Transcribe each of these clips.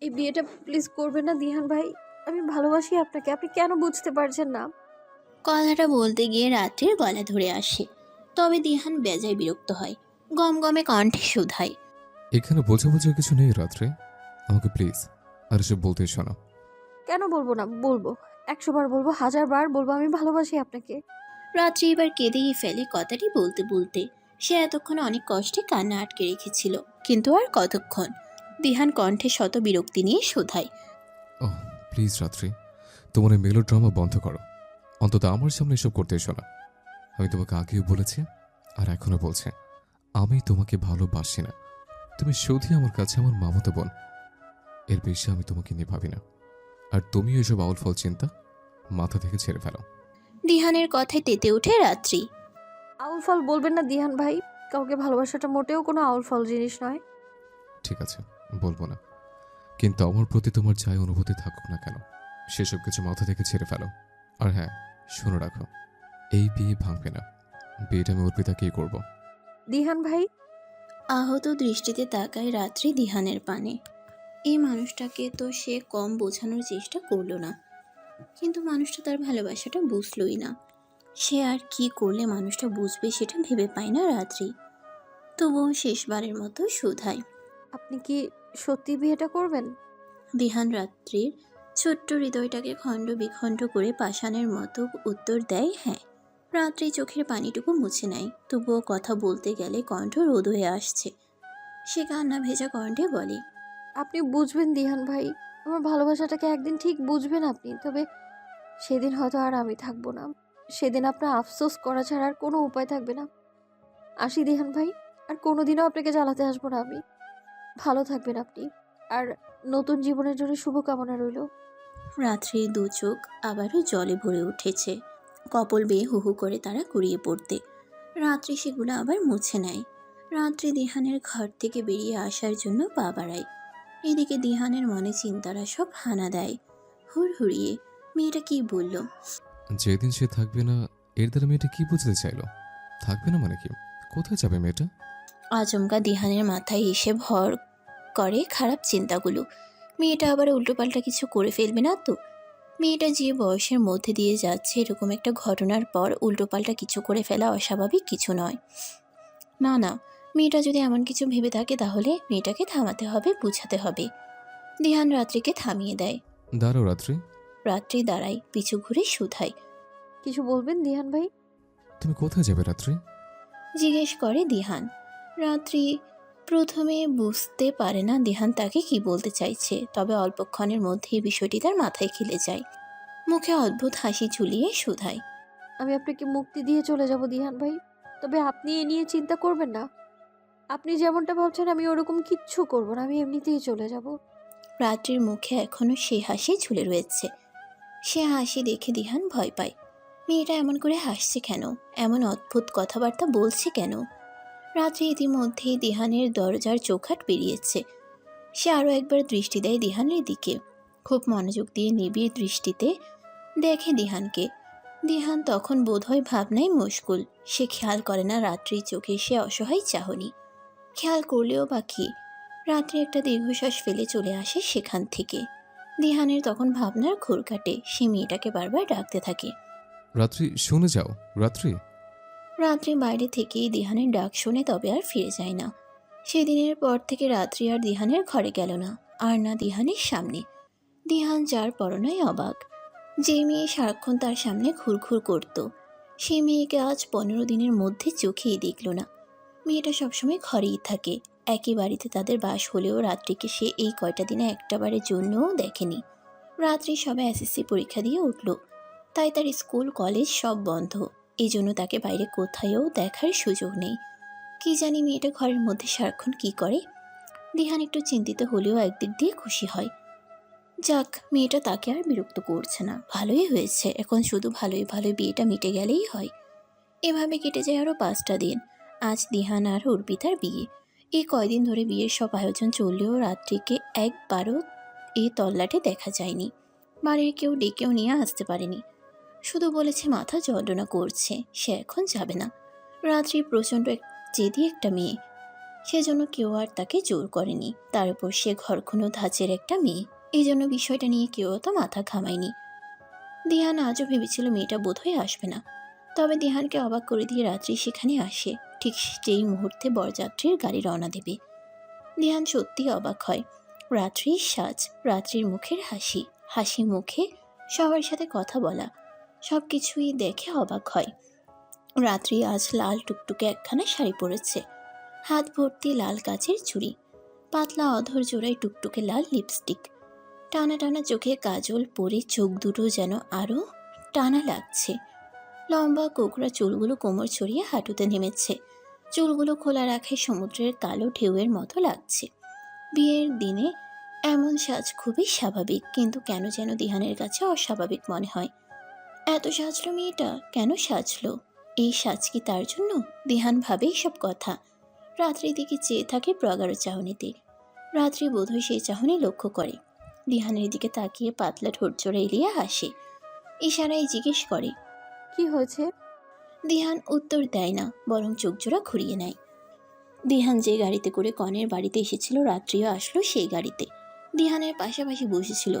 এই বিয়েটা প্লিজ করবেন না দিহান ভাই। আমি ভালোবাসি আপনাকে, আপনি কেন বুঝতে পারছেন না? কথাটা বলতে গিয়ে রাত্রির গলা ধরে আসে। তবে দিহান বেজায় বিরক্ত হয়, গমগমে কণ্ঠে শুধায়। এখানে বোঝার কিছু নেই রাত্রে। আমাকে প্লিজ আর এসব বলতে এসো না। কেন বলবো না? বলবো। ১০০ বার বলবো, ১০০০ বার বলবো আমি ভালোবাসি আপনাকে। রাত্রি এবার কেঁদেই ফেলে কথাটি বলতে বলতে। সে এতক্ষণ অনেক কষ্টে কান্না আটকে রেখেছিল, কিন্তু আর কতক্ষণ। দিহান কণ্ঠে শত বিরক্তি নিয়ে শোধায়। ওহ প্লিজ রাত্রি, তোমার এই মেলো ড্রামা বন্ধ করো। অন্তত আমার সামনে এসব করতে এসো না। আমি তোমাকে আগেও বলেছি আর এখনো বলছি, আমি তোমাকে ভালোবাসি না। তুমি শুধুই আমার কাছে আমার মামাতো বোন। এর বেশি আমি তোমাকে নিয়ে ভাবি না। আর তুমিও এসব আউল ফল চিন্তা মাথা থেকে ছেড়ে ফেলো। দিহানের কথায় তেতে ওঠে রাত্রি। আউল ফল বলবেন না দিহান ভাই। কাউকে ভালোবাসাটা মোটেও কোনো আউল ফল জিনিস নয়। ঠিক আছে, বলবো না। কিন্তু আমার প্রতি তোমার যাই অনুভূতি থাকুক না কেন, সেসব কিছু মাথা থেকে ছেড়ে ফেলো। আর হ্যাঁ, শুনে রাখো, এই বিয়ে ভাঙবে না। বিয়েটা আমি অর্পিতাকেই করব। দিহান ভাই। আহত দৃষ্টিতে তাকায় রাত্রি দিহানের পানে। এই মানুষটাকে তো সে কম বোঝানোর চেষ্টা করলো না, কিন্তু মানুষটা তার ভালোবাসাটা বুঝলই না। সে আর কি করলে মানুষটা বুঝবে সেটা ভেবে পায় না রাত্রি। তবুও শেষবারের মতো শুধায়। আপনি কি সত্যি বিয়েটা করবেন? দিহান রাত্রির ছোট্ট হৃদয়টাকে খণ্ড বিখণ্ড করে পাষাণের মতো উত্তর দেয়, হ্যাঁ। রাত্রি চোখের পানিটুকু মুছে নেয়, তবুও কথা বলতে গেলে কণ্ঠ রোদ হয়ে আসছে। সে কান্না ভেজা কণ্ঠে বলে। আপনি বুঝবেন দিহান ভাই। আমার ভালোবাসাটাকে একদিন ঠিক বুঝবেন আপনি। তবে সেদিন হয়তো আর আমি থাকবো না। সেদিন আপনার আফসোস করা ছাড়া আর কোনো উপায় থাকবে না। আসি দিহান ভাই। আর কোনোদিনও আপনাকে জ্বালাতে আসবো না আমি। ভালো থাকবেন আপনি। আর নতুন জীবনের জন্য শুভকামনা রইল। রাত্রির দু চোখ আবারও জলে ভরে উঠেছে, কপল বেয়ে হু হু করে তারা গড়িয়ে পড়তে। রাত্রি সেগুলো আবার মুছে নেয়। রাত্রি দিহানের ঘর থেকে বেরিয়ে আসার জন্য পা বাড়ায়। এদিকে দিহানের মনে চিন্তারা সব হানা দেয় হুড়হুড়িয়ে। মেয়েটা কি বলল? যেদিন সে থাকবে না, এর দ্বারা মেয়েটা কি বুঝতে চাইলো? থাকবে না মানে কি? কোথায় যাবে মেয়েটা? আচমকা দিহানের মাথায় এসে ভর করে খারাপ চিন্তাগুলো। মেয়েটা আবার উল্টোপাল্টা কিছু করে ফেলবে না তো? মেয়েটা যে বয়সের মধ্যে দিয়ে যাচ্ছে, এরকম একটা ঘটনার পর উল্টোপাল্টা কিছু করে ফেলা অস্বাভাবিক কিছু নয়। না না, মেয়েটা যদি এমন কিছু ভেবে থাকে তাহলে মেয়েটাকে থামাতে হবে, বুঝাতে হবে। দিহান রাত্রিকে থামিয়ে দেয়। দাঁড়াও রাত্রি। রাত্রি দাঁড়ায়, পিছু ঘুরে শুধায়। কিছু বলবেন দিহান ভাই? তুমি কোথায় যাবে রাত্রি? জিজ্ঞেস করে দিহান। রাত্রি প্রথমে বুঝতে পারে না দিহান তাকে কি বলতে চাইছে, তবে অল্পক্ষণের মধ্যেই বিষয়টি তার মাথায় খেলে যায়। মুখে অদ্ভুত হাসি ঝুলিয়ে শুধায়। আমি আপনাকে মুক্তি দিয়ে চলে যাব দিহান ভাই। তবে আপনি এ নিয়ে চিন্তা করবেন না। আপনি যেমনটা ভাবছেন আমি ওরকম কিচ্ছু করব না। আমি এমনিতেই চলে যাব। রাত্রির মুখে এখনো সেই হাসি ঝুলে রয়েছে। সে হাসি দেখে দিহান ভয় পায়। মেয়েটা এমন করে হাসছে কেন? এমন অদ্ভুত কথাবার্তা বলছে কেন? রাত্রি ইতিমধ্যেই দিহানের দরজার চৌখাট পেরিয়েছে। সে আরও একবার দৃষ্টি দেয় দিহানের দিকে। খুব মনোযোগ দিয়ে নিবিড় দৃষ্টিতে দেখে দিহানকে। দিহান তখন বোধহয় ভাবনায় মশগুল। সে খেয়াল করে না রাত্রির চোখে সে অসহায় চাহনি। খেয়াল করলেও বা কি, রাত্রি একটা দীর্ঘশ্বাস ফেলে চলে আসে সেখান থেকে। দিহানের তখন ভাবনার ঘোর কাটে। সে মেয়েটাকে বারবার ডাকতে থাকে। রাত্রি শুনে যাও রাত্রি। রাত্রি বাইরে থেকেই দিহানের ডাক শুনে, তবে আর ফিরে যায় না। সেদিনের পর থেকে রাত্রি আর দিহানের ঘরে গেল না, আর না দিহানের সামনে। দিহান যার পরনায় অবাক। যে মেয়ে সারাক্ষণ তার সামনে ঘুরঘুর করত, সে মেয়েকে আজ 15 দিনের মধ্যে চোখেই দেখল না। মেয়েটা সবসময় ঘরেই থাকে। একই বাড়িতে তাদের বাস হলেও রাত্রিকে সে এই কয়টা দিনে একটাবারের জন্যও দেখেনি। রাত্রি সবে এসএসসি পরীক্ষা দিয়ে উঠল, তাই তার স্কুল কলেজ সব বন্ধ। এই জন্য তাকে বাইরে কোথায়ও দেখার সুযোগ নেই। কি জানি মেয়েটা ঘরের মধ্যে সারাক্ষণ কি করে। দিহান একটু চিন্তিত হলেও একদিক দিয়ে খুশি হয়। যাক, মেয়েটা তাকে আর বিরক্ত করছে না, ভালোই হয়েছে। এখন শুধু ভালোই ভালোই বিয়েটা মিটে গেলেই হয়। এভাবে কেটে যায় আরও 5টা দিন। আজ দিহান আর অর্পিতার বিয়ে। এই কয়দিন ধরে বিয়ের সব আয়োজন চললেও রাত্রিকে একবারও এই তল্লাটে দেখা যায়নি। বাড়ির কেউ ডেকেও নিয়ে আসতে পারেনি। শুধু বলেছে মাথা যন্ত্রণা করছে, সে এখন যাবে না। রাত্রি প্রচণ্ড জেদি একটা মেয়ে। সেজন্য কেউ আর তাকে জোর করেনি। তার উপর সে ঘরকুনো ধাঁচের একটা মেয়ে, এই জন্য বিষয়টা নিয়ে কেউ তো মাথা ঘামায়নি। দিহান আজও ভেবেছিল মেয়েটা বোধহয় আসবে না, তবে দিহানকে অবাক করে দিয়ে রাত্রি সেখানে আসে। ঠিক যেই মুহূর্তে বরযাত্রীর গাড়ি রওনা দেবে, দিহান সত্যি অবাক হয়। রাত্রির সাজ, রাত্রির মুখের হাসি, হাসি মুখে সবার সাথে কথা বলা, সব কিছুই দেখে অবাক হয়। রাত্রি আজ লাল টুকটুকে একখানা শাড়ি পরেছে, হাত ভর্তি লাল কাচের চুড়ি, পাতলা অধর জোড়ায় টুকটুকে লাল লিপস্টিক, টানা টানা চোখে কাজল পরে চোখ দুটো যেন আরও টানা লাগছে। লম্বা কোকড়া চুলগুলো কোমর ছড়িয়ে হাঁটুতে নেমেছে, চুলগুলো খোলা রাখে সমুদ্রের কালো ঢেউয়ের মতো লাগছে। বিয়ের দিনে এমন সাজ খুবই স্বাভাবিক, কিন্তু কেন যেন দিহানের কাছে অস্বাভাবিক মনে হয়। এত সাজলো মেয়েটা, কেন সাজলো? এই সাজ কি তার জন্য? দিহান ভাবে সব কথা। রাত্রির দিকে চেয়ে থাকে প্রগাঢ় চাহনিতে। রাত্রি বোধহয় সেই চাহনি লক্ষ্য করে, দিহানের দিকে তাকিয়ে পাতলা ঠোঁটজোড়া এলিয়ে হাসে, ইশারায় জিজ্ঞেস করে। কি হয়েছে? দিহান উত্তর দেয় না, বরং চোখজোড়া ঘুরিয়ে নেয়। দিহান যে গাড়িতে করে কনের বাড়িতে এসেছিল, রাত্রিও আসলো সেই গাড়িতে। দিহানের পাশাপাশি বসেছিল।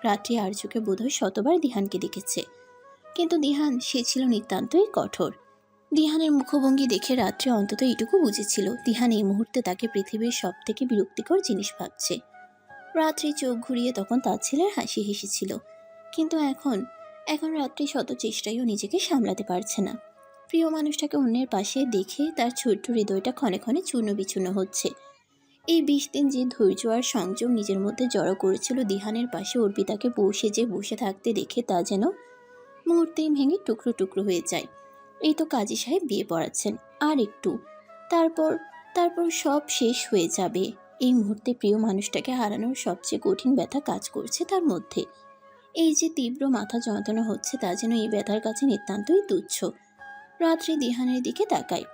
রাত্রি আর চোখে বোধহয় শতবার দিহানকে দেখেছে, কিন্তু দিহান সে ছিল নিতান্তই কঠোর। দিহানের মুখভঙ্গি দেখে রাত্রি অন্তত এইটুকু বুঝেছিল, দিহান এই মুহূর্তে তাকে পৃথিবীর সব থেকে বিরক্তিকর জিনিস ভাবছে। রাত্রি চোখ ঘুরিয়ে তখন তার ছেলের হাসি হেসেছিল, কিন্তু এখন এখন রাত্রি শত চেষ্টায়ও নিজেকে সামলাতে পারছে না। প্রিয় মানুষটাকে অন্যের পাশে দেখে তার ছোট্ট হৃদয়টা ক্ষণে ক্ষণে চূর্ণ বিচূর্ণ হচ্ছে। এই 20 দিন যে ধৈর্য আর সংযম নিজের মধ্যে জড়ো করেছিল, দিহানের পাশে অর্পিতাকে বসে যে বসে থাকতে দেখে তা যেন মুহূর্তেই ভেঙে টুকরো টুকরো হয়ে যায়। এই তো কাজী সাহেব বিয়ে পড়াচ্ছেন, আর একটু, তারপর তারপর সব শেষ হয়ে যাবে। এই মুহূর্তে প্রিয় মানুষটাকে হারানোর সবচেয়ে কঠিন ব্যথা কাজ করছে তার মধ্যে। এই যে তীব্র মাথা যন্ত্রণা হচ্ছে, তা যেন এই ব্যথার কাছে নিতান্তই তুচ্ছ। রাত্রি দিহানের দিকে তাকায়,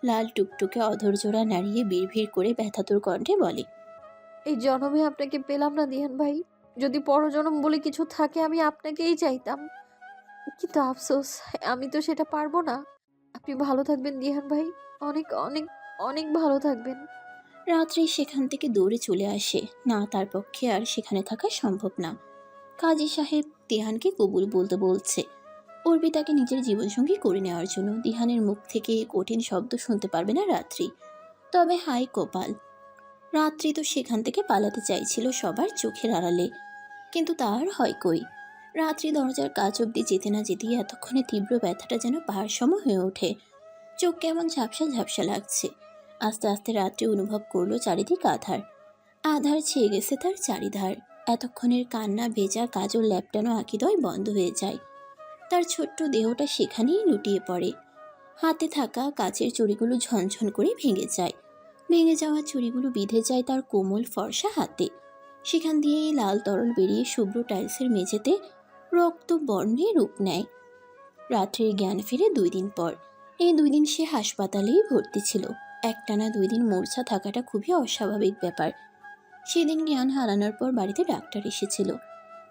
লাল টুকটুকে অধৈর্যরা নাড়িয়ে বিড়ভিড় করে ব্যথাতুর কণ্ঠে বলে। এই জন্মে আপনাকে পেলাম না দিহান ভাই। যদি পরজন্ম বলে কিছু থাকে আমি আপনাকেই চাইতাম, কিন্তু আফসোস আমি তো সেটা পারবো না। আপনি ভালো থাকবেন দিহান ভাই, অনেক অনেক অনেক ভালো থাকবেন। রাত্রি সেখান থেকে দৌড়ে চলে আসে, না তার পক্ষে আর সেখানে থাকা সম্ভব না। কাজী সাহেব দিহানকে কবুল বলতে বলছে, অর্পিতাকে নিজের জীবনসঙ্গী করে নেওয়ার জন্য। দিহানের মুখ থেকে এই কঠিন শব্দ শুনতে পারবে না রাত্রি। তবে হাই কপাল, রাত্রি তো সেখান থেকে পালাতে চাইছিল সবার চোখের আড়ালে, কিন্তু তার হয় কই। রাত্রি দরজার কাছ অব্দি যেতে না যেতেই এতক্ষণে তীব্র ব্যথাটা যেন পাহাড় সম হয়ে ওঠে। চোখ কেমন ঝাপসা ঝাপসা লাগছে। আস্তে আস্তে রাত্রি অনুভব করলো চারিদিক আধার, আধার ছেয়ে গেছে তার চারিধার। এতক্ষণের কান্না ভেজা কাজল ল্যাপটানো আঁকিদয় বন্ধ হয়ে যায়। তার ছোট্ট দেহটা সেখানেই লুটিয়ে পড়ে। হাতে থাকা কাচের চুড়িগুলো ঝনঝন করে ভেঙে যায়। ভেঙে যাওয়া চুড়িগুলো বিঁধে যায় তার কোমল ফর্সা হাতে। সেখান দিয়েই লাল তরল বেরিয়ে শুভ্র টাইলসের মেঝেতে রক্ত বর্ণে রূপ নেয়। রাত্রির জ্ঞান ফিরে 2 দিন পর। এই 2 দিন সে হাসপাতালেই ভর্তি ছিল। একটানা 2 দিন মূর্ছা থাকাটা খুবই অস্বাভাবিক ব্যাপার। সেদিন জ্ঞান হারানোর পর বাড়িতে ডাক্তার এসেছিল,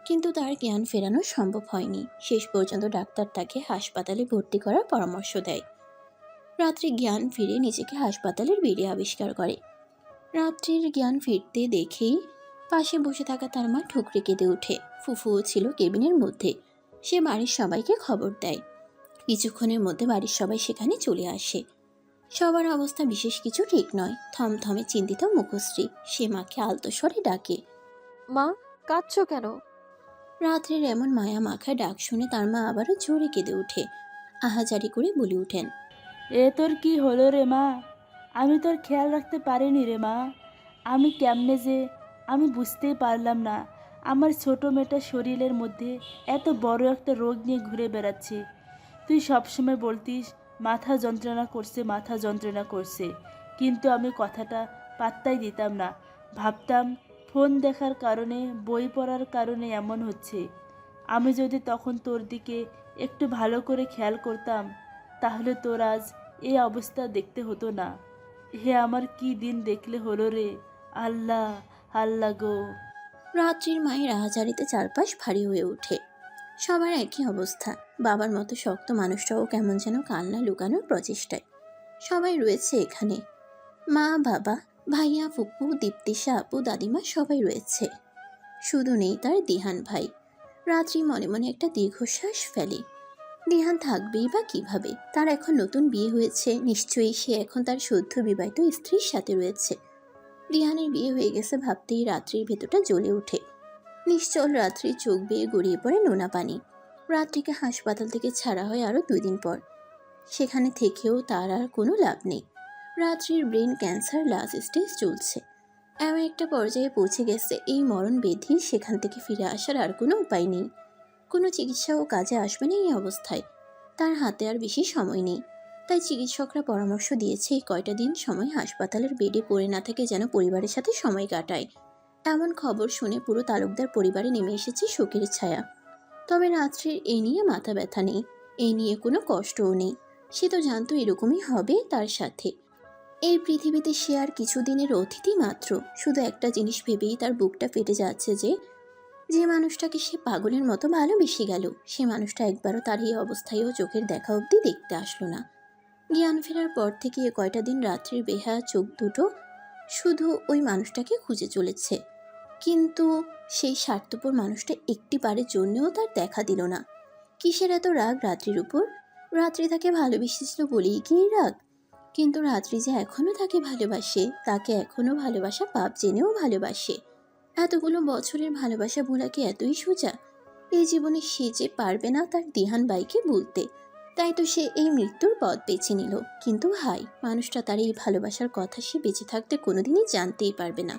কিন্তু তার জ্ঞান ফেরানো সম্ভব হয়নি। শেষ পর্যন্ত ডাক্তার তাকে হাসপাতালে ভর্তি করার পরামর্শ দেয়। রাত্রি জ্ঞান ফিরে নিজেকে হাসপাতালের বেডে আবিষ্কার করে। রাত্রির জ্ঞান ফিরতে দেখেই পাশে বসে থাকা তার মা ঠুকরে কেঁদে ওঠে। ফুফুও ছিল কেবিনের মধ্যে। সে বাড়ির সবাইকে খবর দেয়। কিছুক্ষণের মধ্যে বাড়ির সবাই সেখানে চলে আসে। সবার অবস্থা বিশেষ কিছু ঠিক নয়। থমথমে চিন্তিত মুখশ্রী। সে মাকে আলতো স্বরে ডাকে। মা, কাঁদছো কেন? রাত্রির এমন মায়া মাখা ডাক শুনে তার মা আবারও জোরে কেঁদে ওঠে। আহাজারি করে বলে ওঠেন। এ তোর কি হলো রে মা? আমি তোর খেয়াল রাখতে পারিনি রে মা। আমি কেমনে যে, আমি বুঝতেই পারলাম না। আমার ছোট মেয়েটা শরীরের মধ্যে এত বড় একটা রোগ নিয়ে ঘুরে বেড়াচ্ছে। তুই সবসময় বলতিস মাথা যন্ত্রণা করছে, মাথা যন্ত্রণা করছে, কিন্তু আমি কথাটা পাত্তাই দিতাম না। ভাবতাম ফোন দেখার কারণে, বই পড়ার কারণে এমন হচ্ছে। আমি যদি তখন তোর দিকে একটু ভালো করে খেয়াল করতাম, তাহলে তোর আজ এই অবস্থা দেখতে হতো না। হে আমার কি দিন দেখলে হলো রে! আল্লাহ, আল্লাহ গো! রাত্রির মায়ের আহাজারিতে চারপাশ ভারী হয়ে ওঠে। সবার একই অবস্থা। বাবার মতো শক্ত মানুষটাও কেমন যেন কান্না লুকানোর প্রচেষ্টায়। সবাই রয়েছে এখানে। মা, বাবা, ভাইয়া, ফুপু, দীপ্তিশা আপু, দাদিমা সবাই রয়েছে। শুধু নেই তার দিহান ভাই। রাত্রি মনে মনে একটা দীর্ঘশ্বাস ফেলে। দিহান থাকবেই বা কিভাবে? তার এখন নতুন বিয়ে হয়েছে, নিশ্চয়ই সে এখন তার সদ্য বিবাহিত স্ত্রীর সাথে রয়েছে। দিহানের বিয়ে হয়ে গেছে ভাবতেই রাত্রির ভেতরটা জ্বলে ওঠে। নিশ্চল রাত্রির চোখ বেয়ে গড়িয়ে পড়ে নোনা পানি। রাত্রিকে হাসপাতাল থেকে ছাড়া হয় আরও 2 দিন পর। সেখানে থেকেও তার আর কোনো লাভ নেই। রাত্রির ব্রেন ক্যান্সার লাস্ট স্টেজ চলছে। এমন একটা পর্যায়ে পৌঁছে গেছে এই মরণ ব্যাধি, সেখান থেকে ফিরে আসার আর কোনো উপায় নেই। কোনো চিকিৎসাও কাজে আসবে না এই অবস্থায়। তার হাতে আর বেশি সময় নেই। তাই চিকিৎসকরা পরামর্শ দিয়েছে এই কয়টা দিন সময় হাসপাতালের বেডে পড়ে না থেকে যেন পরিবারের সাথে সময় কাটায়। এমন খবর শুনে পুরো তালুকদার পরিবারে নেমে এসেছে শোকের ছায়া। তবে রাত্রির এই নিয়ে মাথা ব্যথা নেই, এই নিয়ে কোনো কষ্টও নেই। সে তো জানতো এরকমই হবে তার সাথে। এই পৃথিবীতে সে আর কিছুদিনের অতিথি মাত্র। শুধু একটা জিনিস ভেবেই তার বুকটা ফেটে যাচ্ছে যে যে মানুষটাকে সে পাগলের মতো ভালোবেসে গেল, সে মানুষটা একবারও তার এই অবস্থায়ও চোখের দেখা অবধি দেখতে আসলো না। জ্ঞান ফেরার পর থেকে এ কয়টা দিন রাত্রির বেহায়া চোখ দুটো শুধু ওই মানুষটাকে খুঁজে চলেছে। কিন্তু সেই স্বার্থপর মানুষটা একটি বারের জন্যও তার দেখা দিল না। কিসের এত রাগ রাত্রির উপর? রাত্রি তাকে ভালোবেসেছিল বলেই কি এই রাগ? কিন্তু রাত্রি যে এখনো তাকে ভালোবাসে, তাকে এখনো ভালোবাসা পাপ জেনেও ভালোবাসে। এতগুলো বছরের ভালোবাসা ভোলা কি এতই সোজা? এই জীবনে সে যে পারবে না তার দিহান বাইকে বলতে, তাই তো সে এই মৃত্যুর পথ বেছে নিল। কিন্তু হাই, মানুষটা তার এই ভালোবাসার কথা সে বেঁচে থাকতে কোনোদিনই জানতেই পারবে না।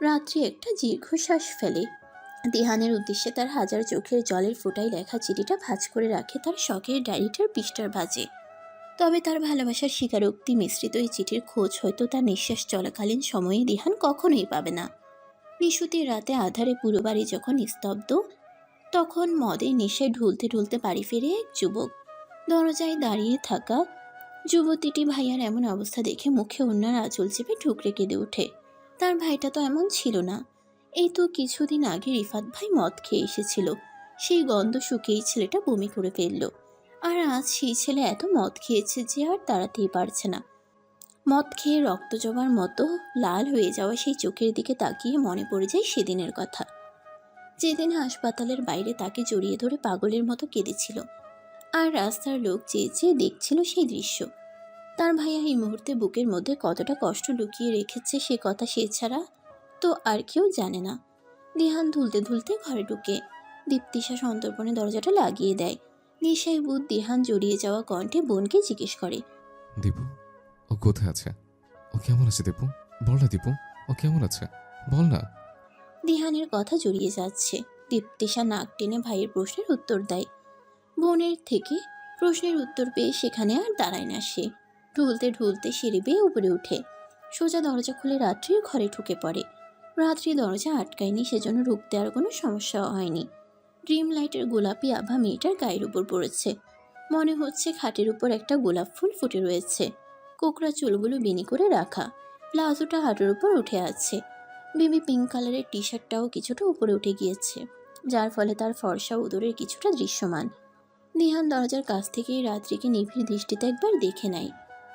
রাত্রি একটা দীর্ঘশ্বাস ফেলে। দিহানের উদ্দেশ্যে তার হাজার চোখের জলের ফোঁটায় লেখা চিঠিটা ভাঁজ করে রাখে তার শখের ডায়েরিটার পৃষ্ঠার ভাঁজে। তবে তার ভালোবাসার স্বীকারোক্তি মিশ্রিত এই চিঠির খোঁজ হয়তো তার নিঃশ্বাস চলাকালীন সময়ে দিহান কখনোই পাবে না। নিশুতির রাতে আধারে পুরো বাড়ি যখন নিস্তব্ধ, তখন মদের নেশায় ঢুলতে ঢুলতে বাড়ি ফিরে এক যুবক। দরজায় দাঁড়িয়ে থাকা যুবতীটি ভাইয়ার এমন অবস্থা দেখে মুখে ওড়নার আঁচল চেপে ঠুকরে কেঁদে ওঠে। তার ভাইটা তো এমন ছিল না। এই তো কিছুদিন আগে রিফাত ভাই মদ খেয়ে এসেছিল। সেই গন্ধ শুকেই ছেলেটা বমি করে ফেলল। আর আজ সেই ছেলে এত মদ খেয়েছে যে আর তাড়াতেই পারছে না। মদ খেয়ে রক্ত জবার মতো লাল হয়ে যাওয়া সেই চোখের দিকে তাকিয়ে মনে পড়ে যায় সেদিনের কথা, যেদিন হাসপাতালের বাইরে তাকে জড়িয়ে ধরে পাগলের মতো কেঁদেছিল। আর রাস্তার লোক চেয়ে চেয়ে দেখছিল সেই দৃশ্য। তার ভাইয়া এই মুহূর্তে বুকের মধ্যে কতটা কষ্ট লুকিয়ে রেখেছে সে কথা সে ছাড়া তো আর কেউ জানে না। দিহান ধুলতে ধুলতে ঘরে ঢুকে। দীপ্তিশা সন্তর্পণে দরজাটা লাগিয়ে দেয়। নেশায় বুধ দিহান জড়িয়ে যাওয়া কণ্ঠে বোনকে জিজ্ঞেস করে, দীপু, ও কোথায় আছে? ও কেমন আছে দীপু? বল না দীপু, ও কেমন আছে? বল না। দিহানের কথা জড়িয়ে যাচ্ছে। দীপ্তিশা নাক টেনে ভাইয়ের প্রশ্নের উত্তর দেয়। বোনের থেকে প্রশ্নের উত্তর পেয়ে সেখানে আর দাঁড়ায় না সে। ঢুলতে ঢুলতে সিঁড়ি বেয়ে উপরে উঠে সোজা দরজা খুলে রাত্রির ঘরে ঢুকে পড়ে। রাত্রি দরজা আটকায়নি, সেজন্য ঢুকতে আর কোনো সমস্যা হয়নি। ড্রিম লাইটের গোলাপি আভা মেয়েটার গায়ের উপর পড়েছে। মনে হচ্ছে খাটের উপর একটা গোলাপ ফুল ফুটে রয়েছে। কোকড়া চুলগুলো বিনি করে রাখা। প্লাজোটা হাঁটুর উপর উঠে আছে। বেবি পিঙ্ক কালারের টি শার্টটাও কিছুটা উপরে উঠে গিয়েছে, যার ফলে তার ফর্সা উদরের কিছুটা দৃশ্যমান। দিহান দরজার কাছ থেকেই রাত্রিকে নিবিড় দৃষ্টিতে একবার দেখে নেয়।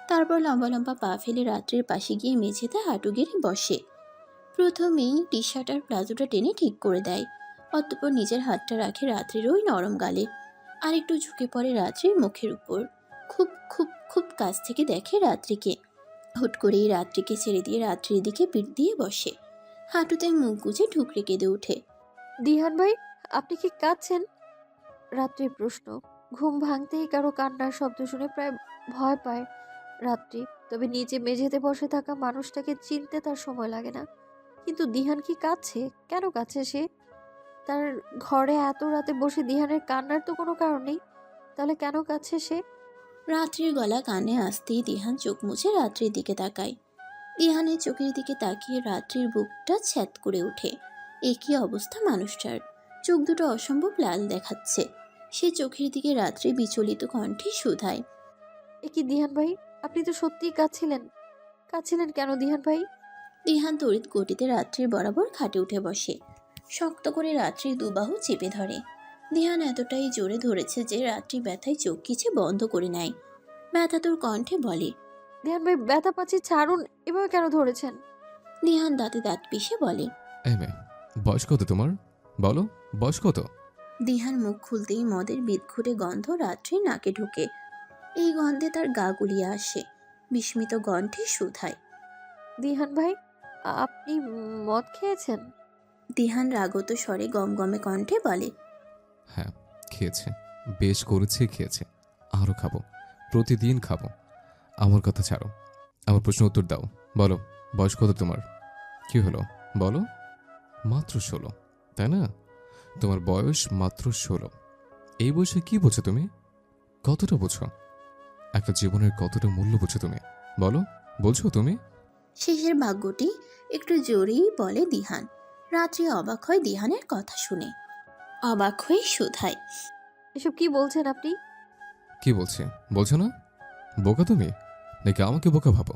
তারপর লম্বা লম্বা পা ফেলে রাত্রির পাশে গিয়ে মেঝেতে হাঁটু গেড়ে বসে। প্রথমেই টি শার্ট আর প্লাজোটা টেনে ঠিক করে দেয়। অতঃপর নিজের হাতটা রাখে রাত্রির ওই নরম গালে। আর একটু ঝুঁকে পড়ে রাত্রির মুখের উপর। খুব খুব খুব কাছ থেকে দেখে রাত্রিকে। হুট করেই রাত্রিকে ছেড়ে দিয়ে রাত্রির দিকে পিঠ দিয়ে বসে। হাঁটুতে মুখ গুজে ঠুকরে কেঁদে ওঠে। দিহান ভাই, আপনি কি কাঁদছেন? রাত্রির প্রশ্ন। ঘুম ভাঙতেই কারো কান্নার শব্দ শুনে প্রায় ভয় পায় রাত্রি। তবে নিজে মেঝেতে বসে থাকা মানুষটাকে চিনতে তার সময় লাগে না। কিন্তু দিহান কি কাঁদছে? কেন কাঁদছে সে? তার ঘরে এত রাতে বসে দিহানের কান্নার তো কোনো কারণ নেই, তাহলে কেন কাঁদছে সে? রাত্রির গলা কানে আসতেই দিহান চোখ মুছে রাত্রির দিকে তাকায়। দিহানের চোখের দিকে তাকিয়ে রাত্রির বুকটা ছ্যাদ করে ওঠে। একই অবস্থা মানুষটার। চোখ দুটো অসম্ভব লাল দেখাচ্ছে। সে চোখের দিকে রাত্রি বিচলিত কণ্ঠে শুধায়, এ কি দিহান ভাই, আপনি তো সত্যিই কাঁদছিলেন। কাঁদছিলেন কেন দিহান ভাই? দিহান তড়িৎ গতিতে রাত্রির বরাবর খাটে উঠে বসে। শক্ত করে রাত্রির দুবাহু চেপে ধরে। দিহান এতটাই জোরে ধরেছে যে রাত্রি ব্যথায় চোখ কিছু বন্ধ করে নেয়। ব্যথাতুর কণ্ঠে বলে, দিহান ভাই ব্যথা পাচ্ছি, ছাড়ুন। এভাবে কেন ধরেছেন? দিহান দাঁতে দাঁত পিষে বলে। এই মেয়ে, বয়স কত তোমার? বলো, বয়স কত? দিহান মুখ খুলতেই মদের বিদঘুটে গন্ধ রাত্রি নাকে ঢুকে। এই গন্ধে তার গা গুলিয়ে আসে। বিস্মিত কণ্ঠে শুধায়। দিহান ভাই, আপনি মদ খেয়েছেন? দিহান রাগত স্বরে গমগমে কণ্ঠে বলে। হ্যাঁ, খেয়েছে, বেশ করেছে, খেয়েছে। আরও খাবো, প্রতিদিন খাবো। আমার কথা ছাড়ো, আমার প্রশ্ন উত্তর দাও। বলো, বয়স কত তোমার? কি হলো বলো? মাত্র 16, তাই না? তোমার বয়স মাত্র 16। এই বয়সে কি বোঝো তুমি? কতটা বোঝো? একটা জীবনের কতটা মূল্য বোঝো তুমি? বলো, বলছো তুমি? শেষের ভাগ্যটি একটু জোরেই বলে দিহান। রাত্রি অবাক হয় দিহানের কথা শুনে। অবাক হয়ে শুধায়। এসব কি বলছেন আপনি? কি বলছে বলছো না? বোকা তুমি, নাকি আমাকে বোকা ভাবো?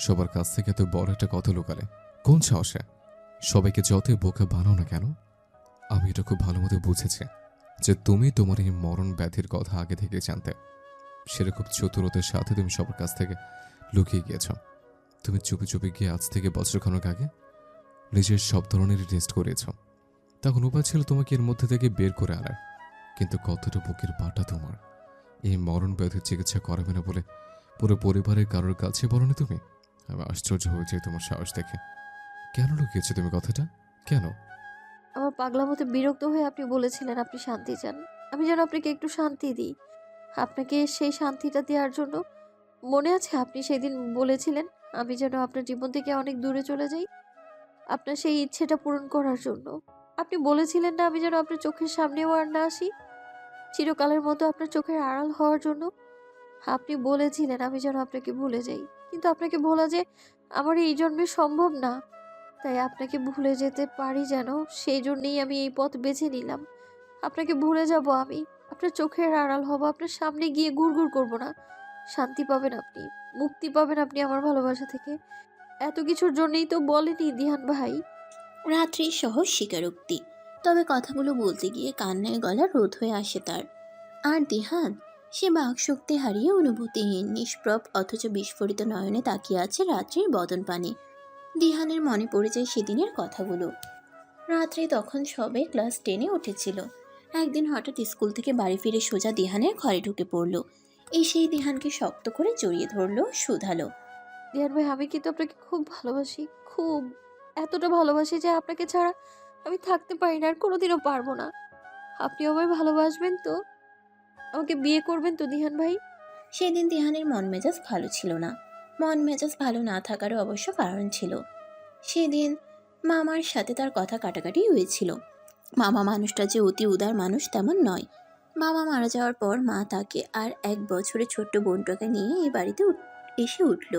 সবার কাছ থেকে এত বড় একটা কথা লুকালে কোন সাহসে? সবাইকে যতই বোকা বানাও না কেন, আমি এটা খুব ভালো মতো বুঝেছি যে তুমি তোমার এই মরণ ব্যাধির কথা আগে থেকে জানতে। সেরকম চতুরতার সাথে তুমি সবার কাছ থেকে লুকিয়ে গিয়েছ। তুমি চুপি চুপি গিয়ে আজ থেকে বছরখানেক আগে নিজের সব ধরনের টেস্ট করিয়েছ। তখন উপায় ছিল তোমাকে এর মধ্যে থেকে বের করে আনার, কিন্তু কতটা বুকের পাটা তোমার এই মরণ ব্যাধির চিকিৎসা করাবে না বলে পুরো পরিবারের কারোর কাছে বলনি তুমি? আমি আশ্চর্য হয়ে যাই তোমার সাহস দেখে। কেন লুকিয়েছো তুমি কথাটা? কেন? আমার পাগলামোতে বিরক্ত হয়ে আপনি বলেছিলেন আপনি শান্তি চান। আমি যেন আপনাকে একটু শান্তি দিই। আপনাকে সেই শান্তিটা দেওয়ার জন্য মনে আছে আপনি সেদিন বলেছিলেন আমি যেন আপনার জীবন থেকে অনেক দূরে চলে যাই, আপনার সেই ইচ্ছেটা পূরণ করার জন্য। আপনি বলেছিলেন না আমি যেন আপনার চোখের সামনেও আর না আসি, চিরকালের মতো আপনার চোখের আড়াল হওয়ার জন্য। আপনি বলেছিলেন আমি যেন আপনাকে ভুলে যাই, কিন্তু আপনাকে ভোলা যে আমার এই জন্মে সম্ভব না। তাই আপনাকে ভুলে যেতে পারি যেন, সেই জন্যই আমি এই পথ বেছে নিলাম। আপনাকে ভুলে যাব আমি, আপনার চোখের আড়াল হব, আপনার সামনে গিয়ে ঘুরঘুর করব না। শান্তি পাবেন আপনি, মুক্তি পাবেন আপনি আমার ভালোবাসা থেকে। এত কিছুর জন্যই তো বলেনি দিহান ভাই। রাত্রি সহজ স্বীকারোক্তি। তবে কথাগুলো বলতে গিয়ে কান্নায় গলা রোধ হয়ে আসে তার। আর দিহান, সে বাকশক্তি হারিয়ে অনুভূতিহীন নিষ্প্রভ অথচ বিস্ফোরিত নয়নে তাকিয়ে আছে রাত্রির বদন পানে। দিহানের মনে পড়ে যায় সেদিনের কথাগুলো। রাত্রি তখন সবে ক্লাস 10-এ উঠেছিল। একদিন হঠাৎ স্কুল থেকে বাড়ি ফিরে সোজা দিহানের ঘরে ঢুকে পড়ল। সেই দিহানকে শক্ত করে জড়িয়ে ধরল, শুধালো। দিহান ভাই, আমি কিন্তু আপনাকে খুব ভালোবাসি, খুব। এতটা ভালোবাসি যে আপনাকে ছাড়া আমি থাকতে পারি না, আর কোনোদিনও পারবো না। আপনি আমায় ভালোবাসবেন তো? আমাকে বিয়ে করবেন তো দিহান ভাই? সেদিন দিহানের মন মেজাজ ভালো ছিল না। মন মেজাজ ভালো না থাকারও অবশ্য কারণ ছিল। সেদিন মামার সাথে তার কথা কাটাকাটি হয়েছিল। মামা মানুষটা যে অতি উদার মানুষ তেমন নয়। বাবা মারা যাওয়ার পর মা তাকে আর 1 বছরের ছোট্ট বোনটাকে নিয়ে এই বাড়িতে এসে উঠল।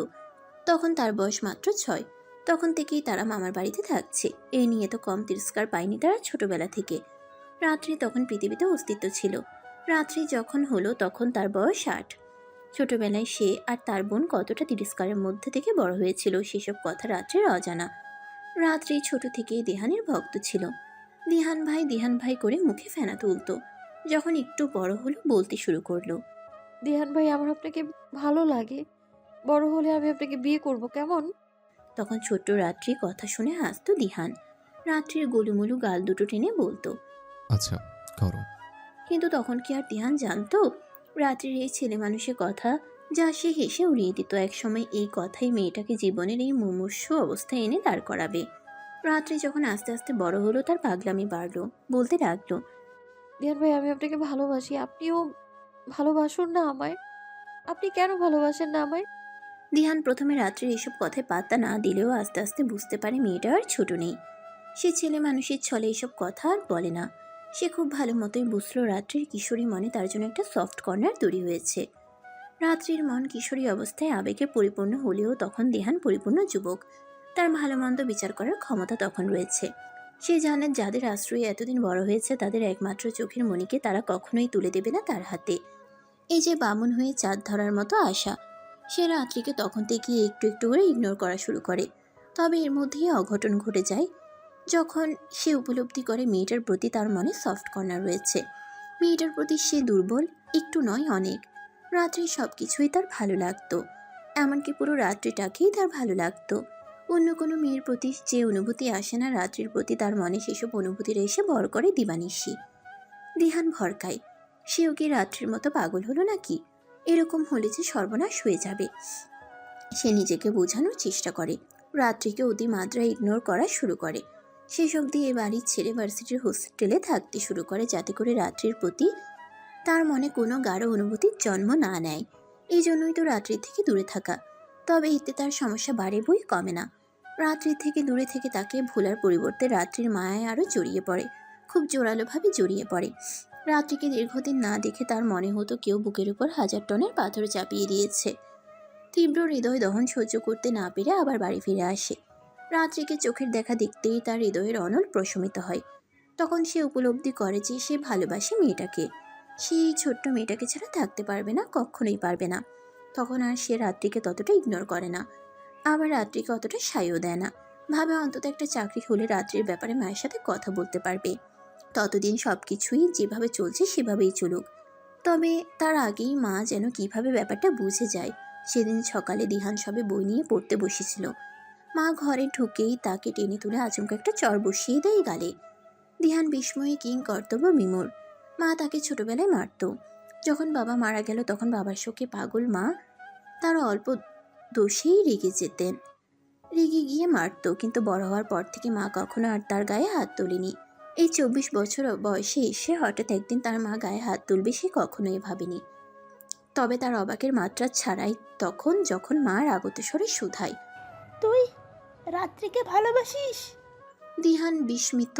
তখন তার বয়স মাত্র 6। তখন থেকেই তারা মামার বাড়িতে থাকছে। এ নিয়ে তো কম তিরস্কার পায়নি তারা ছোটবেলা থেকে। রাত্রি তখন পৃথিবীতে অস্তিত্ব ছিল। রাত্রি যখন হলো তখন তার বয়স 8। ছোটবেলায় সে আর তার বোন কতটা তিরস্কারের মধ্যে থেকে বড় হয়েছিল সেসব কথা রাত্রির অজানা। রাত্রি ছোট থেকেই দিহানের ভক্ত ছিল। দিহান ভাই করে মুখে ফেনা তুলতো। যখন একটু বড় হলো বলতে শুরু করলো। দিহান ভাই, আমার আপনাকে ভালো লাগে। বড় হলে আমি আপনাকে বিয়ে করব, কেমন? তখন ছোট্ট রাত্রি কথা শুনে হাসতো দিহান। রাত্রির গোলুমুলু গাল দুটো টেনে বলতো। আচ্ছা, করো। কিন্তু তখন কি আর দিহান জানতো রাত্রির এই ছেলে মানুষের কথা, যা সে হেসে উড়িয়ে দিত। একসময় এই কথাই মেয়েটাকে জীবনের এই মুমূর্ষু অবস্থায় এনে দাঁড় করাবে। রাত্রি যখন আস্তে আস্তে বড় হলো তার পাগলামি বাড়লো, বলতে লাগলো। দিহান ভাই, আমি আপনাকে ভালোবাসি, আপনিও ভালোবাসুন না আমায়। আপনি কেন ভালোবাসেন না আমায়? দিহান প্রথমে রাত্রির এসব কথায় পাত্তা না দিলেও আস্তে আস্তে বুঝতে পারে মেয়েটা আর ছোট নেই। সে ছেলে মানুষের ছলে এসব কথা আর বলে না। সে খুব ভালো মতোই বুঝলো রাত্রির কিশোরী মনে তার জন্য একটা সফট কর্নার তৈরি হয়েছে। রাত্রির মন কিশোরী অবস্থায় আবেগে পরিপূর্ণ হলেও তখন দিহান পরিপূর্ণ যুবক। তার ভালো মন্দ বিচার করার ক্ষমতা তখন রয়েছে। সে জানে যাদের আশ্রয়ে এতদিন বড় হয়েছে তাদের একমাত্র চোখের মণিকে তারা কখনোই তুলে দেবে না তার হাতে। এই যে বামুন হয়ে চাঁদ ধরার মতো আশা, সে রাত্রিকে তখন থেকে একটু একটু করে ইগনোর করা শুরু করে। তবে এর মধ্যেই অঘটন ঘটে যায় যখন সে উপলব্ধি করে মেয়েটার প্রতি তার মনে সফট কর্নার রয়েছে। মেয়েটার প্রতি সে দুর্বল একটু নয় অনেক। রাত্রি সব কিছুই তার ভালো লাগতো। এমনকি পুরো রাত্রিটাকেই তার ভালো লাগতো। অন্য কোনো মেয়ের প্রতি যে অনুভূতি আসে না, রাত্রির প্রতি তার মনে সেসব অনুভূতির এসে ভর করে দিবানিশি। দিহান ভরকায়, সেও কি রাত্রির মতো পাগল হলো নাকি? এরকম হলে যে সর্বনাশ হয়ে যাবে। সে নিজেকে বোঝানোর চেষ্টা করে, রাত্রিকে অতিমাত্রায় ইগনোর করা শুরু করে। শেষ অবধি এ বাড়ি ছেড়ে ভার্সিটির হোস্টেলে থাকতে শুরু করে, যাতে করে রাত্রির প্রতি তার মনে কোনো গাঢ় অনুভূতির জন্ম না নেয়। এই জন্যই তো রাত্রির থেকে দূরে থাকা। তবে এতে তার সমস্যা বাড়ে বই কমে না। রাত্রির থেকে দূরে থেকে তাকে ভোলার পরিবর্তে রাত্রির মায়ায় আরও জড়িয়ে পড়ে, খুব জোরালোভাবে জড়িয়ে পড়ে। রাত্রিকে দীর্ঘদিন না দেখে তার মনে হতো কেউ বুকের উপর 1000 টনের পাথর চাপিয়ে দিয়েছে। তীব্র হৃদয় দহন সহ্য করতে না পেরে আবার বাড়ি ফিরে আসে। রাত্রিকে চোখের দেখা দেখতেই তার হৃদয়ের অনল প্রশমিত হয়। তখন সে উপলব্ধি করে যে সে ভালোবাসে মেয়েটাকে। সেই ছোট্ট মেয়েটাকে ছাড়া থাকতে পারবে না, কখনোই পারবে না। তখন আর সে রাত্রিকে ততটা ইগনোর করে না, আবার রাত্রিকে অতটা সাইও দেয় না। ভাবে অন্তত একটা চাকরি হলে রাত্রির ব্যাপারে মায়ের সাথে কথা বলতে পারবে। ততদিন সব কিছুই যেভাবে চলছে সেভাবেই চলুক। তবে তার আগেই মা যেন কিভাবে ব্যাপারটা বুঝে যায়। সেদিন সকালে দিহান সবে বই নিয়ে পড়তে বসেছিল। মা ঘরে ঢুকেই তাকে টেনে তুলে আচমকা একটা চর বসিয়ে দেয় গালে। দিহান বিস্ময়ে কিং কর্তব্য বিমূঢ়। মা তাকে ছোটবেলায় মারত। যখন বাবা মারা গেল তখন বাবার শোকে পাগল মা তার অল্প দোষেই রেগে যেতেন, রেগে গিয়ে মারত। কিন্তু বড় হওয়ার পর থেকে মা কখনো আর তার গায়ে হাত তোলেনি। এই 24 বছর বয়সে এসে হঠাৎ একদিন তার মা গায়ে হাত তুলবে সে কখনোই ভাবেনি। তবে তার অবাকের মাত্রা ছাড়াই তখন যখন মা রাগত স্বরে শুধায়, তুই রাত্রিকে ভালোবাসিস? দিহান বিস্মিত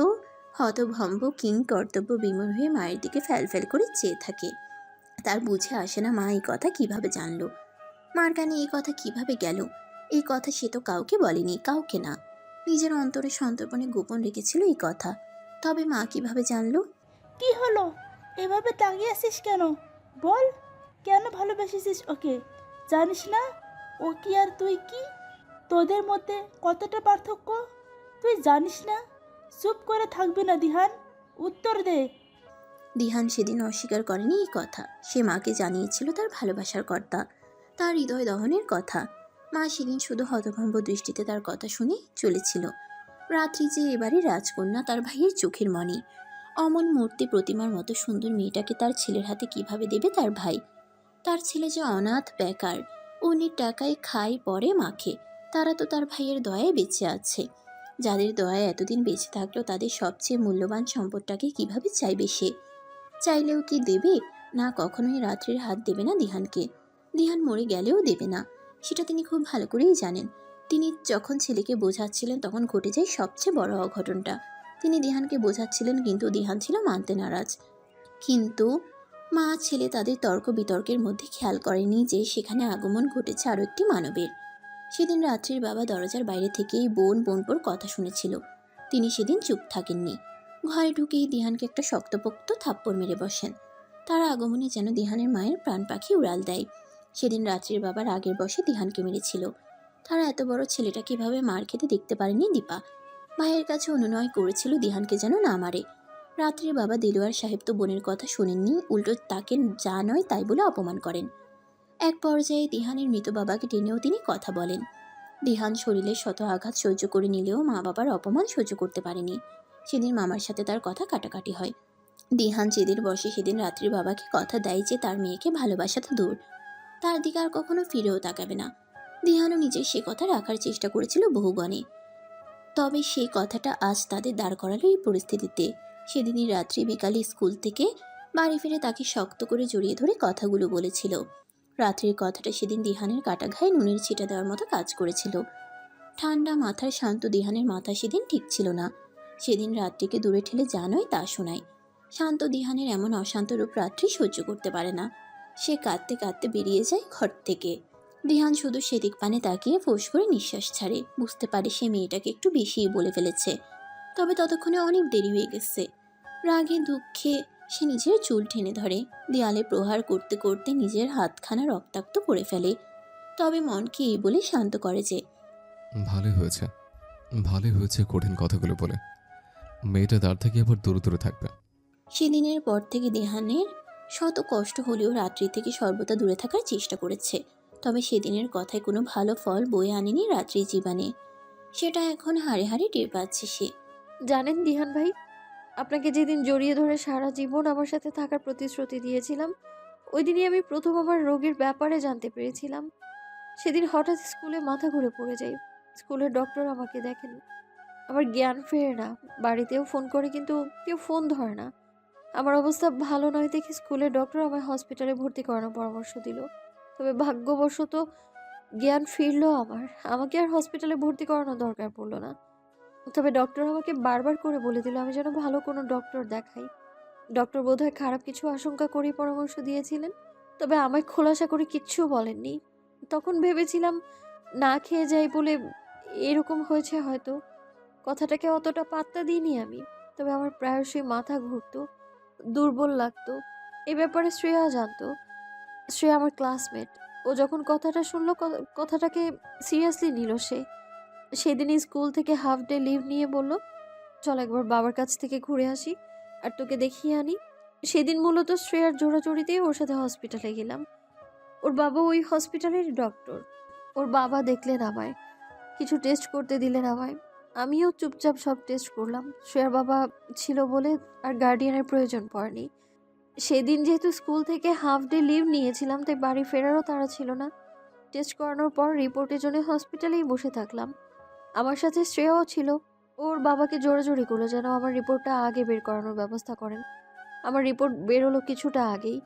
হতভম্ব কিং কর্তব্য বিমূঢ় হয়ে মায়ের দিকে ফ্যাল করে চেয়ে থাকে। তার বুঝে আসে না মা এই কথা কিভাবে জানলো, মার কানে এই কথা কিভাবে গেল। এই কথা সে তো কাউকে বলেনি, কাউকে না। নিজের অন্তরে সন্তর্পণে গোপন রেখেছিল এই কথা। তবে মা কিভাবে জানলো? কি হলো, এভাবে তাকিয়ে আছিস কেন? বল, কেন ভালোবাসিস ওকে? জানিস না ও কি আর তুই কি? তোদের মধ্যে কতটা পার্থক্য তুই জানিস না? চুপ করে থাকবি না দিহান, উত্তর দে। দিহান সেদিন অস্বীকার করেনি এই কথা। সে মাকে জানিয়েছিল তার ভালোবাসার কথা, তার হৃদয় দহনের কথা। মা সেদিন শুধু হতভম্ব দৃষ্টিতে তার কথা শুনে চলেছিল। রাত্রি যে এবারে রাজকন্যা, তার ভাইয়ের চোখের মণি। অমন মূর্তি প্রতিমার মতো সুন্দর মেয়েটাকে তার ছেলের হাতে কিভাবে দেবে তার ভাই? তার ছেলে যে অনাথ, বেকার, অন্যের টাকায় খায় পরে মাখে, তারা তো তার ভাইয়ের দয়ায় বেঁচে আছে। যাদের দয়ায় এতদিন বেঁচে থাকলো তাদের সবচেয়ে মূল্যবান সম্পদটাকে কিভাবে চাইবে সে? চাইলেও কি দেবে? না, কখনোই রাত্রির হাত দেবে না দিহানকে। দিহান মরে গেলেও দেবে না, সেটা তিনি খুব ভালো করেই জানেন। তিনি যখন ছেলেকে বোঝাচ্ছিলেন তখন ঘটে যায় সবচেয়ে বড় অঘটনটা। তিনি দিহানকে বোঝাচ্ছিলেন কিন্তু দিহান ছিল মানতে নারাজ। কিন্তু মা ছেলে তাদের তর্ক বিতর্কের মধ্যে খেয়াল করেনি যে সেখানে আগমন ঘটেছে আরও একটি মানবের। সেদিন রাত্রির বাবা দরজার বাইরে থেকেই বোনপোর কথা শুনেছিল। তিনি সেদিন চুপ থাকেননি। ঘরে ঢুকেই দিহানকে একটা শক্তপোক্ত থাপ্পড় মেরে বসেন। তার আগমনে যেন দিহানের মায়ের প্রাণ পাখি উড়াল দেয়। সেদিন রাত্রির বাবার আগের বসে দিহানকে মেরেছিল। তারা এত বড় ছেলেটা কিভাবে মার খেতে দেখতে পারেনি দীপা। ভাইয়ের কাছে অনুনয় করেছিল দিহানকে যেন না মারে। রাত্রির বাবা দেলোয়ার সাহেব তো বোনের কথা শোনেননি, উল্টো তাকে যা নয় তাই বলে অপমান করেন। এক পর্যায়ে দিহানের মৃত বাবাকে টেনেও তিনি কথা বলেন। দিহান শরীরে শত আঘাত সহ্য করে নিলেও মা বাবার অপমান সহ্য করতে পারেনি। সেদিন মামার সাথে তার কথা কাটাকাটি হয়। দিহান জেদের বসে সেদিন রাত্রির বাবাকে কথা দেয় যে তার মেয়েকে ভালোবাসা তো দূর, তার দিকে আর কখনো ফিরেও তাকাবে না। দিহানও নিজের সে কথা রাখার চেষ্টা করেছিল বহুগণে। তবে সেই কথাটা আজ তাদের দাঁড় করালো এই পরিস্থিতিতে। সেদিনই রাত্রি বিকালে স্কুল থেকে বাড়ি ফিরে তাকে শক্ত করে জড়িয়ে ধরে কথাগুলো বলেছিল। রাত্রির কথাটা সেদিন দিহানের কাটা ঘায়ে নুনের ছিটা দেওয়ার মতো কাজ করেছিল। ঠান্ডা মাথার শান্ত দিহানের মাথা সেদিন ঠিক ছিল না। সেদিন রাত্রিকে দূরে ঠেলে যা নয় তা শোনায়। শান্ত দিহানের এমন অশান্ত রূপ রাত্রি সহ্য করতে পারে না। সে কাঁদতে কাঁদতে বেরিয়ে যায় ঘর থেকে। দিহান শুধু সেদিক পানে তাকিয়ে ফোঁস করে নিঃশ্বাস ছাড়ে। বুঝতে পারে সে মেয়েটাকে একটু বেশিই বলে ফেলেছে। তবে ততক্ষণে অনেক দেরি হয়ে গেছে। রাগে দুঃখে সে নিজের চুল টেনে ধরে, দেয়ালে প্রহার করতে করতে নিজের হাতখানা রক্তাক্ত করে ফেলে। তবে মনকে এই বলে শান্ত করে যে ভালোই হয়েছে, ভালোই হয়েছে কঠিন কথাগুলো বলে। মেয়েটা দাঁড় থেকে আবার দূরে দূরে থাকবে। সেদিনের পর থেকে দিহানের শত কষ্ট হলেও রাত্রি থেকে সর্বদা দূরে থাকার চেষ্টা করেছে। তবে সেদিনের কথায় কোনো ভালো ফল বয়ে আনেনি রাত্রির জীবনে। সেটা এখন হাড়ে হাড়ে টের পাচ্ছে সে। জানেন দিহান ভাই, আপনাকে যেদিন জড়িয়ে ধরে সারা জীবন আমার সাথে থাকার প্রতিশ্রুতি দিয়েছিলাম, ওই দিনই আমি প্রথম আমার রোগীর ব্যাপারে জানতে পেরেছিলাম। সেদিন হঠাৎ স্কুলে মাথা ঘুরে পড়ে যাই। স্কুলের ডক্টর আমাকে দেখেন, আমার জ্ঞান ফেরে না। বাড়িতেও ফোন করে কিন্তু কেউ ফোন ধরে না। আমার অবস্থা ভালো নয় দেখে স্কুলের ডক্টর আমায় হসপিটালে ভর্তি করানোর পরামর্শ দিল। তবে ভাগ্যবশত জ্ঞান ফিরলো আমার। আমাকে আর হসপিটালে ভর্তি করানোর দরকার পড়লো না। তবে ডক্টর আমাকে বারবার করে বলে দিল আমি যেন ভালো কোনো ডক্টর দেখাই। ডক্টর বোধহয় খারাপ কিছু আশঙ্কা করেই পরামর্শ দিয়েছিলেন। তবে আমায় খোলাসা করে কিচ্ছু বলেননি। তখন ভেবেছিলাম না খেয়ে যাই বলে এরকম হয়েছে হয়তো। কথাটাকে অতটা পাত্তা দিইনি আমি। তবে আমার প্রায়শই মাথা ঘুরতো, দুর্বল লাগতো। এ ব্যাপারে শ্রেয়া জানতো। শ্রেয়া আমার ক্লাসমেট। ও যখন কথাটা শুনলো কথাটাকে সিরিয়াসলি নিল সে। সেদিনই স্কুল থেকে হাফ ডে লিভ নিয়ে বলল, চল একবার বাবার কাছ থেকে ঘুরে আসি আর তোকে দেখিয়ে আনি। সেদিন মূলত শ্রেয়ার জোড়াজোড়িতেই ওর সাথে হসপিটালে গেলাম। ওর বাবা ওই হসপিটালের ডক্টর। ওর বাবা দেখলেন আমায়, কিছু টেস্ট করতে দিলেন আমায়। আমিও চুপচাপ সব টেস্ট করলাম। শ্রেয়ার বাবা ছিল বলে আর গার্ডিয়ানের প্রয়োজন পড়েনি। সেদিন যেহেতু স্কুল থেকে হাফ ডে লিভ নিয়েছিলাম, তাই বাড়ি ফেরারও তাড়া ছিল না। টেস্ট করানোর পর রিপোর্টের জন্য হসপিটালেই বসে থাকলাম। আমার সাথে শ্রেয়াও ছিল। ওর বাবাকে জোরাজোরি করলো যেন আমার রিপোর্টটা আগে বের করানোর ব্যবস্থা করেন। আমার রিপোর্ট বেরোলো কিছুটা আগেই।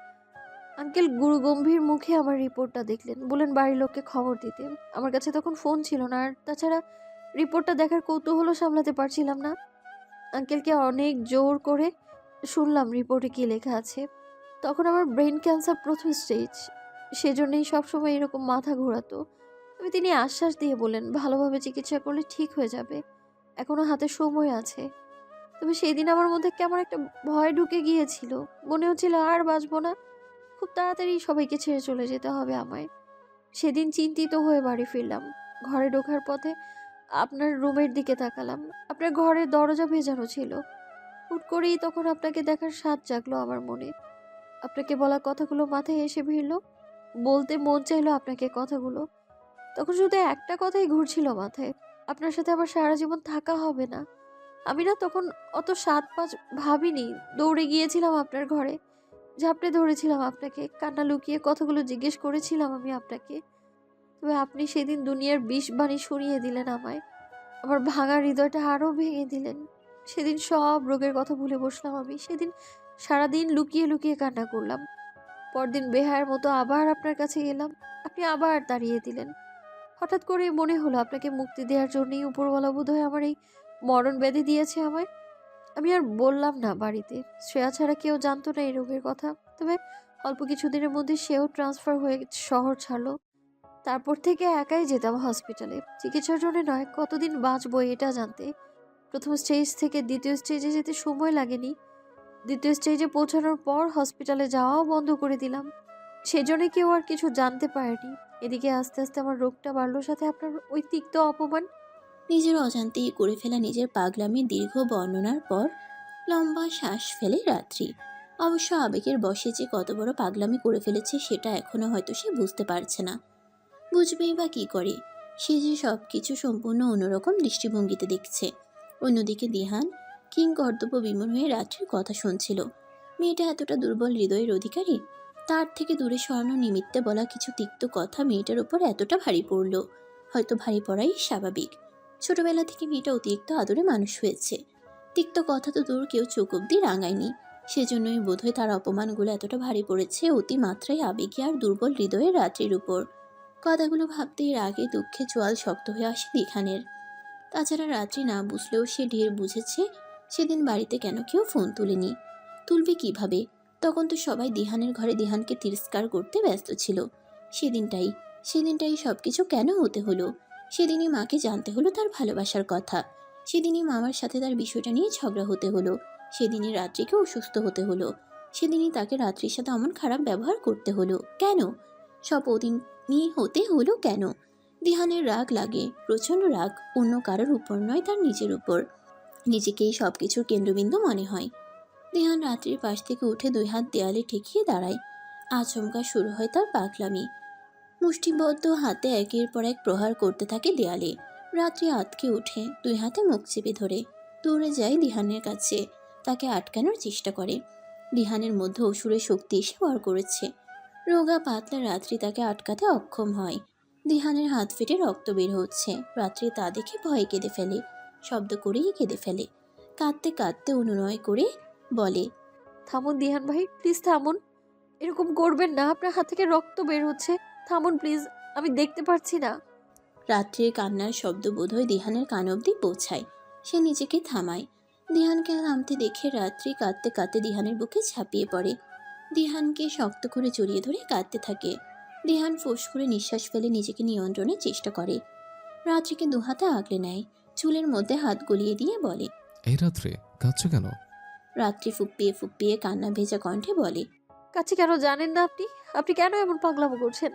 আঙ্কেল গুরু গম্ভীর মুখে আমার রিপোর্টটা দেখলেন, বললেন বাড়ির লোককে খবর দিতে। আমার কাছে তখন ফোন ছিল না, আর তাছাড়া রিপোর্টটা দেখার কৌতূহলও সামলাতে পারছিলাম না। আঙ্কেলকে অনেক জোর করে শুনলাম রিপোর্টে কী লেখা আছে। তখন আমার ব্রেন ক্যান্সার প্রথম স্টেজ, সেজন্যই সবসময় এরকম মাথা ঘোরাতো। তবে তিনি আশ্বাস দিয়ে বললেন ভালোভাবে চিকিৎসা করলে ঠিক হয়ে যাবে, এখনো হাতে সময় আছে। তবে সেই দিন আমার মধ্যে কেমন একটা ভয় ঢুকে গিয়েছিল। মনে হচ্ছিল আর বাঁচবো না, খুব তাড়াতাড়ি সবাইকে ছেড়ে চলে যেতে হবে আমায়। সেদিন চিন্তিত হয়ে বাড়ি ফিরলাম। ঘরে ঢোকার পথে আপনার রুমের দিকে তাকালাম। আপনার ঘরের দরজা ভেজানো ছিল। হুট করেই তখন আপনাকে দেখার স্বাদ জাগলো আমার মনে। আপনাকে বলা কথাগুলো মাথায় এসে ভিড়ল। বলতে মন চাইলো আপনাকে কথাগুলো। তখন শুধু একটা কথাই ঘুরছিল মাথায়, আপনার সাথে আবার সারা জীবন থাকা হবে না। আমি না তখন অত ৭-৫ ভাবিনি। দৌড়ে গিয়েছিলাম আপনার ঘরে, ঝাপটে ধরেছিলাম আপনাকে, কান্না লুকিয়ে কথাগুলো জিজ্ঞেস করেছিলাম আমি আপনাকে। তবে আপনি সেদিন দুনিয়ার বিষ বাণী শুনিয়ে দিলেন আমায়। আমার ভাঙা হৃদয়টা আরও ভেঙে দিলেন। সেদিন সব রোগের কথা ভুলে বসলাম আমি। সেদিন সারাদিন লুকিয়ে লুকিয়ে কান্না করলাম। পরদিন বেহায়ের মতো আবার আপনার কাছে গেলাম। আপনি আবার তাড়িয়ে দিলেন। হঠাৎ করে মনে হলো আপনাকে মুক্তি দেওয়ার জন্যই উপরওয়ালা বোধহয় আমার এই মরণ ব্যাধি দিয়েছে আমায়। আমি আর বললাম না বাড়িতে। শ্রেয়া ছাড়া কেউ জানতো না এই রোগের কথা। তবে অল্প কিছুদিনের মধ্যে সেও ট্রান্সফার হয়ে শহর ছাড়লো। তারপর থেকে একাই যেতাম হসপিটালে, চিকিৎসার জন্য নয়, কতদিন বাঁচবো এটা জানতে। প্রথম স্টেজ থেকে দ্বিতীয় স্টেজে যেতে সময় লাগেনি। দ্বিতীয় স্টেজে পৌঁছানোর পর হসপিটালে যাওয়াও বন্ধ করে দিলাম। সেজন্য কেউ আর কিছু জানতে পারেনি। এদিকে আস্তে আস্তে আমার রোগটা বাড়লো, সাথে আপনার ওই তিক্ত অপমান। নিজের অজান্তেই করে ফেলা নিজের পাগলামির দীর্ঘ বর্ণনার পর লম্বা শ্বাস ফেলে রাত্রি। অবশ্য আবেগের বশে যে কত বড় পাগলামি করে ফেলেছে সেটা এখনো হয়তো সে বুঝতে পারছে না। বুঝবেই বা কী করে, সে যে সব কিছু সম্পূর্ণ অন্যরকম দৃষ্টিভঙ্গিতে দেখছে। অন্যদিকে দিহান কিং কর্তব্য বিমূঢ় হয়ে রাত্রির কথা শুনছিল। মেয়েটা এতটা দুর্বল হৃদয়ের অধিকারী, তার থেকে দূরে সরানো নিমিত্তে বলা কিছু তিক্ত কথা মেয়েটার উপর এতটা ভারী পড়ল। হয়তো ভারী পড়াই স্বাভাবিক। ছোটবেলা থেকে মেয়েটা অতিরিক্ত আদরে মানুষ হয়েছে। তিক্ত কথা তো দূর, কেউ চোখ অব্দি রাঙায়নি। সেজন্যই বোধহয় তার অপমানগুলো এতটা ভারী পড়েছে অতিমাত্রায় আবেগী আর দুর্বল হৃদয়ের রাত্রির উপর। কথাগুলো ভাবতেই রাগে দুঃখে চোয়াল শক্ত হয়ে আসে দিখানের। তাছাড়া রাত্রি না বুঝলেও সে ঢের বুঝেছে সেদিন বাড়িতে কেন কেউ ফোন তুলেনি। তুলবে কিভাবে? তখন তো সবাই দিহানের ঘরে দিহানকে তিরস্কার করতে ব্যস্ত ছিল। সেদিনটাই সবকিছু কেন হতে হলো? সেদিনই মাকে জানতে হলো তার ভালোবাসার কথা। সেদিনই মামার সাথে তার বিষয়টা নিয়ে ঝগড়া হতে হলো। সেদিনই রাত্রিকে অসুস্থ হতে হলো। সেদিনই তাকে রাত্রির সাথে এমন খারাপ ব্যবহার করতে হলো কেন? সব ওদিনই হতে হলো কেন? দিহানের রাগ লাগে, প্রচণ্ড রাগ, অন্য কারোর উপর নয়, তার নিজের উপর। নিজেকেই সব কিছুর কেন্দ্রবিন্দু মনে হয়। দিহান রাত্রির পাশ থেকে উঠে 2 হাত দেয়ালে ঠেকিয়ে দাঁড়ায়। আচমকা শুরু হয় তার পাগলামি। মুষ্টিবদ্ধ হাতে একের পর এক প্রহার করতে থাকে দেয়ালে। রাত্রি আঁতকে ওঠে, দুই হাতে মুখ চেপে ধরে দৌড়ে যায় দিহানের কাছে, তাকে আটকানোর চেষ্টা করে। দিহানের মধ্যে অসুরের শক্তি এসে ভর করেছে। রোগা পাতলা রাত্রি তাকে আটকাতে অক্ষম হয়। দিহানের হাত ফেটে রক্ত বের হচ্ছে। রাত্রি তা দেখে ভয়ে কেঁদে ফেলে, শব্দ করেই কেঁদে ফেলে। কাঁদতে কাঁদতে অনুনয় করে বলে, থামুন দিহান ভাই, প্লিজ থামুন। এরকম করবেন না, আপনার হাত থেকে রক্ত বের হচ্ছে। থামুন প্লিজ, আমি দেখতে পারছি না। রাত্রির কান্নার শব্দ বোধহয় দিহানের কান অব্দি পৌঁছায়। সে নিজেকে থামায়। দিহানকে থামতে দেখে রাত্রি কাঁদতে কাঁদতে দিহানের বুকে ঝাঁপিয়ে পড়ে। দিহানকে শক্ত করে জড়িয়ে ধরে কাঁদতে থাকে। দিহান ফোঁস করে নিঃশ্বাস ফেলে নিজেকে নিয়ন্ত্রণের চেষ্টা করে। রাত্রিকে দুহাতে আগলে নেয়, চুলের মধ্যে হাত গলিয়ে দিয়ে বলে। এই রাত্রে কাঁদছো কেন? রাত্রি ফুপিয়ে ফুপিয়ে কান্না ভেজা কণ্ঠে বলে। কাছে কেন জানেন না আপনি? আপনি কেন এমন পাগলামো করছেন?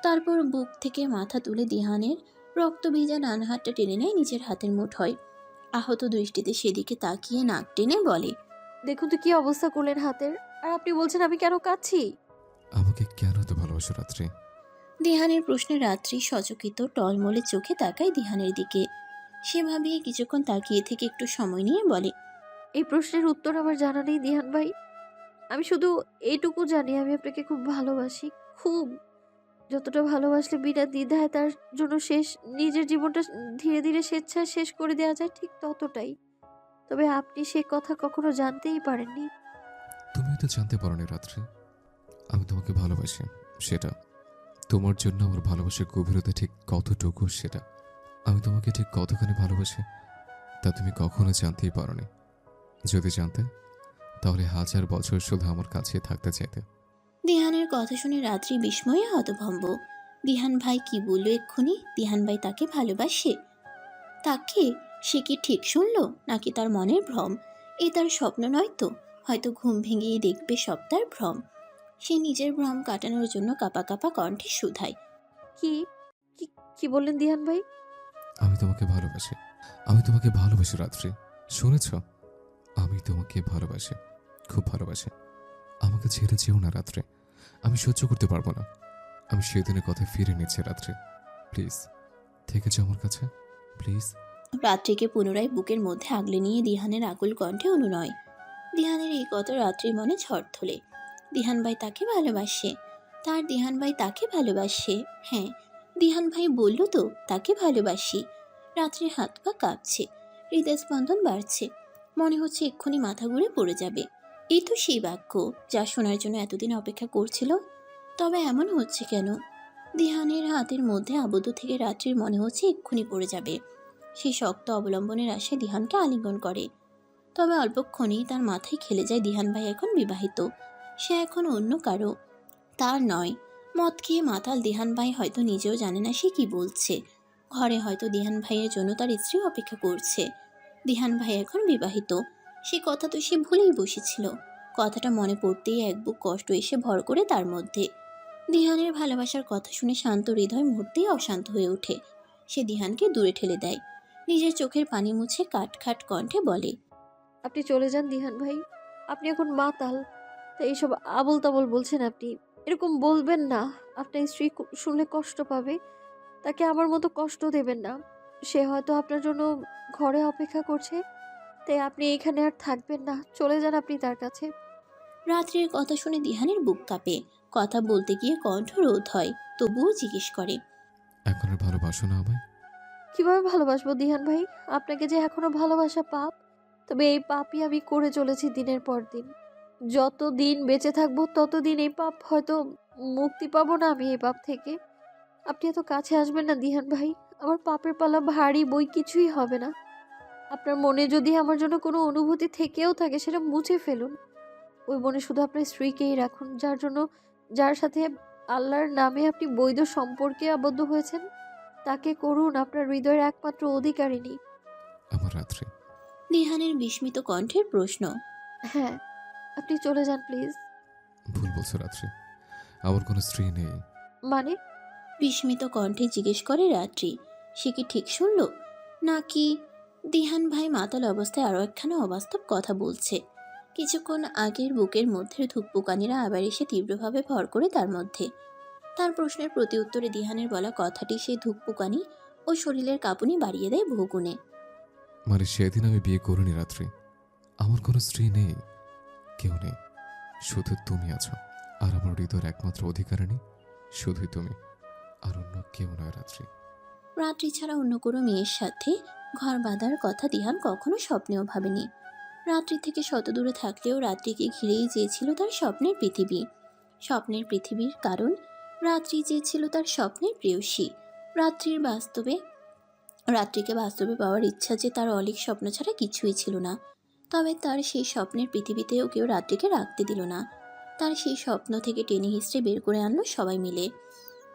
তারপর বুক থেকে মাথা তুলে দিহানের রক্ত ভেজা ডান হাতটা টেনে নেয় নিজের হাতের মুঠোয়। আহত দৃষ্টিতে সেদিকে তাকিয়ে নাক টেনে বলে, দেখুন তো কি অবস্থা করলেন হাতের, আর আপনি বলছেন আমি কেন কাঁদছি? আমাকে কেন এত ভালোবাসো রাত্রি? দিহানের প্রশ্নে রাত্রি সচকিত টলমলে চোখে তাকায় দিহানের দিকে। সেভাবে কিছুক্ষণ তাকিয়ে থেকে একটু সময় নিয়ে বলে, এই প্রশ্নের উত্তর আমার জানা নেই দিহান ভাই। আমি শুধু এইটুকু জানি আমি আপনাকে খুব ভালোবাসি, খুব। যতটা ভালোবাসলে বিনা দ্বিধায় তার জন্য নিজের জীবনটা ধীরে ধীরে স্বেচ্ছায় শেষ করে দেওয়া যায়, ঠিক ততটাই। তবে আপনি সে কথা কখনো জানতেই পারেননি। তুমি তো জানতে পারোনি রাত্রি, আমি তোমাকে ভালোবাসি। সেটা তোমার জন্য আমার ভালোবাসার গভীরতা ঠিক কতটুকু, সেটা আমি তোমাকে ঠিক কতখানি ভালোবাসি তা তুমি কখনো জানতেই পারোনি। যদি জানতে, তাহলে 1000 বছর শুধু আমার কাছে থাকতে চাইতে। দিহানের কথা শুনে রাত্রি বিস্ময়ে হতভম্ব। দিহান ভাই কি বলল এক্ষুনি? দিহান ভাই তাকে ভালোবাসে? তাকে? সে কি ঠিক শুনলো, নাকি তার মনের ভ্রম? এ তার স্বপ্ন নয় তো? হয়তো ঘুম ভেঙেই দেখবে সব তার ভ্রম। সে নিজের ভ্রম কাটানোর জন্য কাঁপা কাঁপা কণ্ঠে শুধায়, কি কি কি বললেন দিহান ভাই? আমি তোমাকে ভালোবাসি, আমি তোমাকে ভালোবাসি রাত্রি। শুনেছ? আমি তোমাকে ভালোবাসি, খুব ভালোবাসি। আমাকে ছেড়ে যেও না রাত্রে, আমি সহ্য করতে পারবো না। আমি সেদিনের কথা ফিরে নিচ্ছি রাত্রে, প্লিজ থেকে যাও আমার কাছে, প্লিজ। রাত্রিকে পুনরায় বুকের মধ্যে আগলে নিয়ে দিহানের আকুল কণ্ঠে অনুনয়। দিহানের এই কথা রাত্রির মনে ঝড় তোলে। দিহান ভাই তাকে ভালোবাসে, তার দিহান ভাই তাকে ভালোবাসে। হ্যাঁ, দিহান ভাই বলল তো তাকে ভালোবাসি। রাত্রির হাত পা কাঁপছে, হৃদয় স্পন্দন বাড়ছে, মনে হচ্ছে এক্ষুনি মাথা ঘুরে পড়ে যাবে। এই তো সেই বাক্য যা শোনার জন্য এতদিন অপেক্ষা করছিল। তবে এমন হচ্ছে কেন? দিহানের হাতের মধ্যে আবদ্ধ থেকে রাত্রির মনে হচ্ছে এক্ষুনি পড়ে যাবে। সেই শক্ত অবলম্বনের আশায় দিহানকে আলিঙ্গন করে। তবে অল্পক্ষণেই তার মাথায় খেলে যায় দিহান ভাই এখন বিবাহিত, সে এখন অন্য কারো, তার নয়। মদ খেয়ে মাতাল দিহান ভাই হয়তো নিজেও জানে না সে কি বলছে। ঘরে হয়তো দিহান ভাইয়ের জন্য তার স্ত্রী অপেক্ষা করছে। দিহান ভাই এখন বিবাহিত, সে কথা তো সে ভুলেই বসেছিল। কথাটা মনে পড়তেই এক বুক কষ্ট এসে ভর করে তার মধ্যে। দিহানের ভালোবাসার কথা শুনে শান্ত হৃদয় মুহূর্তেই অশান্ত হয়ে ওঠে। সে দিহানকে দূরে ঠেলে দেয়, নিজের চোখের পানি মুছে কাটখাট কণ্ঠে বলে, আপনি চলে যান দিহান ভাই, আপনি এখন মাতাল, তাই এইসব আবল তাবল বলছেন আপনি। এরকম বলবেন না, আপনার স্ত্রী শুনলে কষ্ট পাবে। তাকে আমার মতো কষ্ট দেবেন না। সে হয়তো আপনার জন্য ঘরে অপেক্ষা করছে, তাই আপনি এখানে আর থাকবেন না, চলে যান আপনি তার কাছে। রাত্রির কথা শুনে দিহানের বুক কাঁপে। কথা বলতে গিয়ে কণ্ঠ রোধ হয়, তবুও জিজ্ঞেস করে, এখন আর ভালোবাসো না আমায়? কিভাবে ভালোবাসবো দিহান ভাই? আপনাকে যে এখনো ভালোবাসা পাপ, তবে এই পাপই আমি করে চলেছি দিনের পর দিন। যত দিন বেঁচে থাকবো ততদিন এই পাপ হয়তো মুক্তি পাবো না আমি এই পাপ থেকে। আপনি এত কাছে আসবেন না দিহান ভাই, আমার পাপের পালা ভারী, বই কিছুই হবে না। আপনার মনে যদি আমার জন্য কোনো অনুভূতি থেকেও থাকে সেটা মুছে ফেলুন। ওই মনে শুধু আপনার স্ত্রীকেই রাখুন, যার সাথে আল্লাহর নামে আপনি বৈধ সম্পর্কে আবদ্ধ হয়েছেন। তাকে করুন আপনার হৃদয়ের একমাত্র অধিকারিণী। আমার রাত্রি। দিহানের বিস্মিত কণ্ঠের প্রশ্ন। হ্যাঁ, আপনি চলে যান প্লিজ। ভুল বলছো রাত্রি, আমার কোনো স্ত্রী নেই। মানে? বিস্মিত কণ্ঠে জিজ্ঞেস করে রাত্রি। সে কি ঠিক শুনল, নাকি দিহান ভাই মাতাল অবস্থায় আরও একখানা অবাস্তব কথা বলছে? কিছুক্ষণ আগের বুকের মধ্যে ধুকপুকানিরা আবার এসে তীব্রভাবে ভর করে তার মধ্যে। তার প্রশ্নের প্রতি উত্তরে দিহানের বলা কথাটি সেই ধুকপুকানি ও শরীরের কাঁপুনি বাড়িয়ে দেয় বহুগুণে। মানে সেদিন আমি বিয়ে করিনি রাত্রি। আমার কোনো স্ত্রী নেই, কেউ নেই, শুধু তুমি আছো। আর আমার হৃদয়ের একমাত্র অধিকারিণী শুধুই তুমি, আর অন্য কেউ নয় রাত্রি। রাত্রি ছাড়া অন্য কোনো মেয়ের সাথে ঘর বাঁধার কথা দিহান কখনো স্বপ্নেও ভাবেনি। রাত্রি থেকে শত দূরে থাকলেও রাত্রিকে ঘিরেই চেয়েছিল তার স্বপ্নের পৃথিবী। স্বপ্নের পৃথিবীর কারণ রাত্রি চেয়েছিল তার স্বপ্নের প্রেয়সী। রাত্রিকে বাস্তবে পাওয়ার ইচ্ছা যে তার অলীক স্বপ্ন ছাড়া কিছুই ছিল না। তবে তার সেই স্বপ্নের পৃথিবীতেও কেউ রাত্রিকে রাখতে দিল না। তার সেই স্বপ্ন থেকে টেনে হিস্ট্রে বের করে আনলো সবাই মিলে।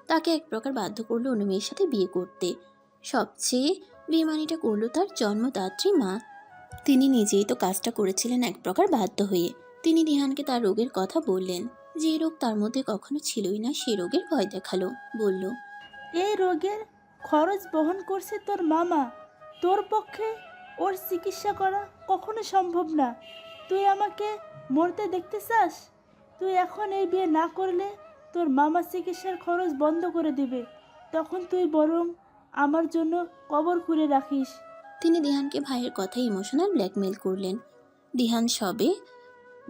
তাকে এক প্রকার বাধ্য করলো অন্য মেয়ের সাথে বিয়ে করতে। সবচেয়ে বেমানিটা করলো তার জন্মদাত্রী মা। তিনি নিজেই তো কাজটা করেছিলেন এক প্রকার বাধ্য হয়ে। তিনি দিহানকে তার রোগের কথা বললেন। যে রোগ তার মধ্যে কখনো ছিলই না সেই রোগের ভয় দেখালো। বলল, এই রোগের খরচ বহন করছে তোর মামা। তোর পক্ষে ওর চিকিৎসা করা কখনো সম্ভব না। তুই আমাকে মরতে দেখতে চাস? তুই এখন এই বিয়ে না করলে তোর মামা চিকিৎসার খরচ বন্ধ করে দিবে। তখন তুই বরং আমার জন্য কবর খুঁড়ে রাখিস। তিনি দিহানকে ভাইয়ের কথায় ইমোশনাল ব্ল্যাকমেল করলেন। দিহান সবে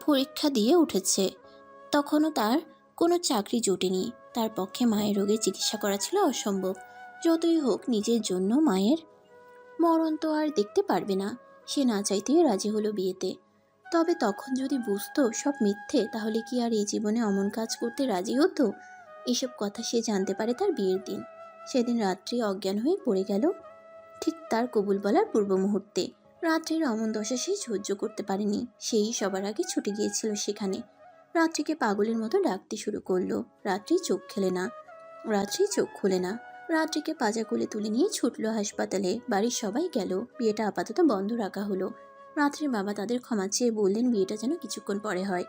পরীক্ষা দিয়ে উঠেছে, তখনও তার কোনো চাকরি জোটেনি। তার পক্ষে মায়ের রোগের চিকিৎসা করা ছিল অসম্ভব। যতই হোক নিজের জন্য মায়ের মরণ তো আর দেখতে পারবে না। সে না চাইতেই রাজি হলো বিয়েতে। তবে তখন যদি বুঝতো সব মিথ্যে, তাহলে কি আর এই জীবনে অমন কাজ করতে রাজি হতো? এসব কথা সে জানতে পারে তার বিয়ের দিন। সেদিন রাত্রি অজ্ঞান হয়ে পড়ে গেল ঠিক তার কবুল বলার পূর্ব মুহূর্তে। রাত্রির অমন দশা সে সহ্য করতে পারেনি। সেই সবার আগে ছুটে গিয়েছিল সেখানে। রাত্রিকে পাগলের মতো ডাকতে শুরু করলো। রাত্রি চোখ খুলে না। রাত্রিকে পাজা কোলে তুলে নিয়ে ছুটলো হাসপাতালে। বাড়ির সবাই গেল। বিয়েটা আপাতত বন্ধ রাখা হলো। রাত্রির বাবা তাদের ক্ষমা চেয়ে বললেন বিয়েটা যেন কিছুক্ষণ পরে হয়।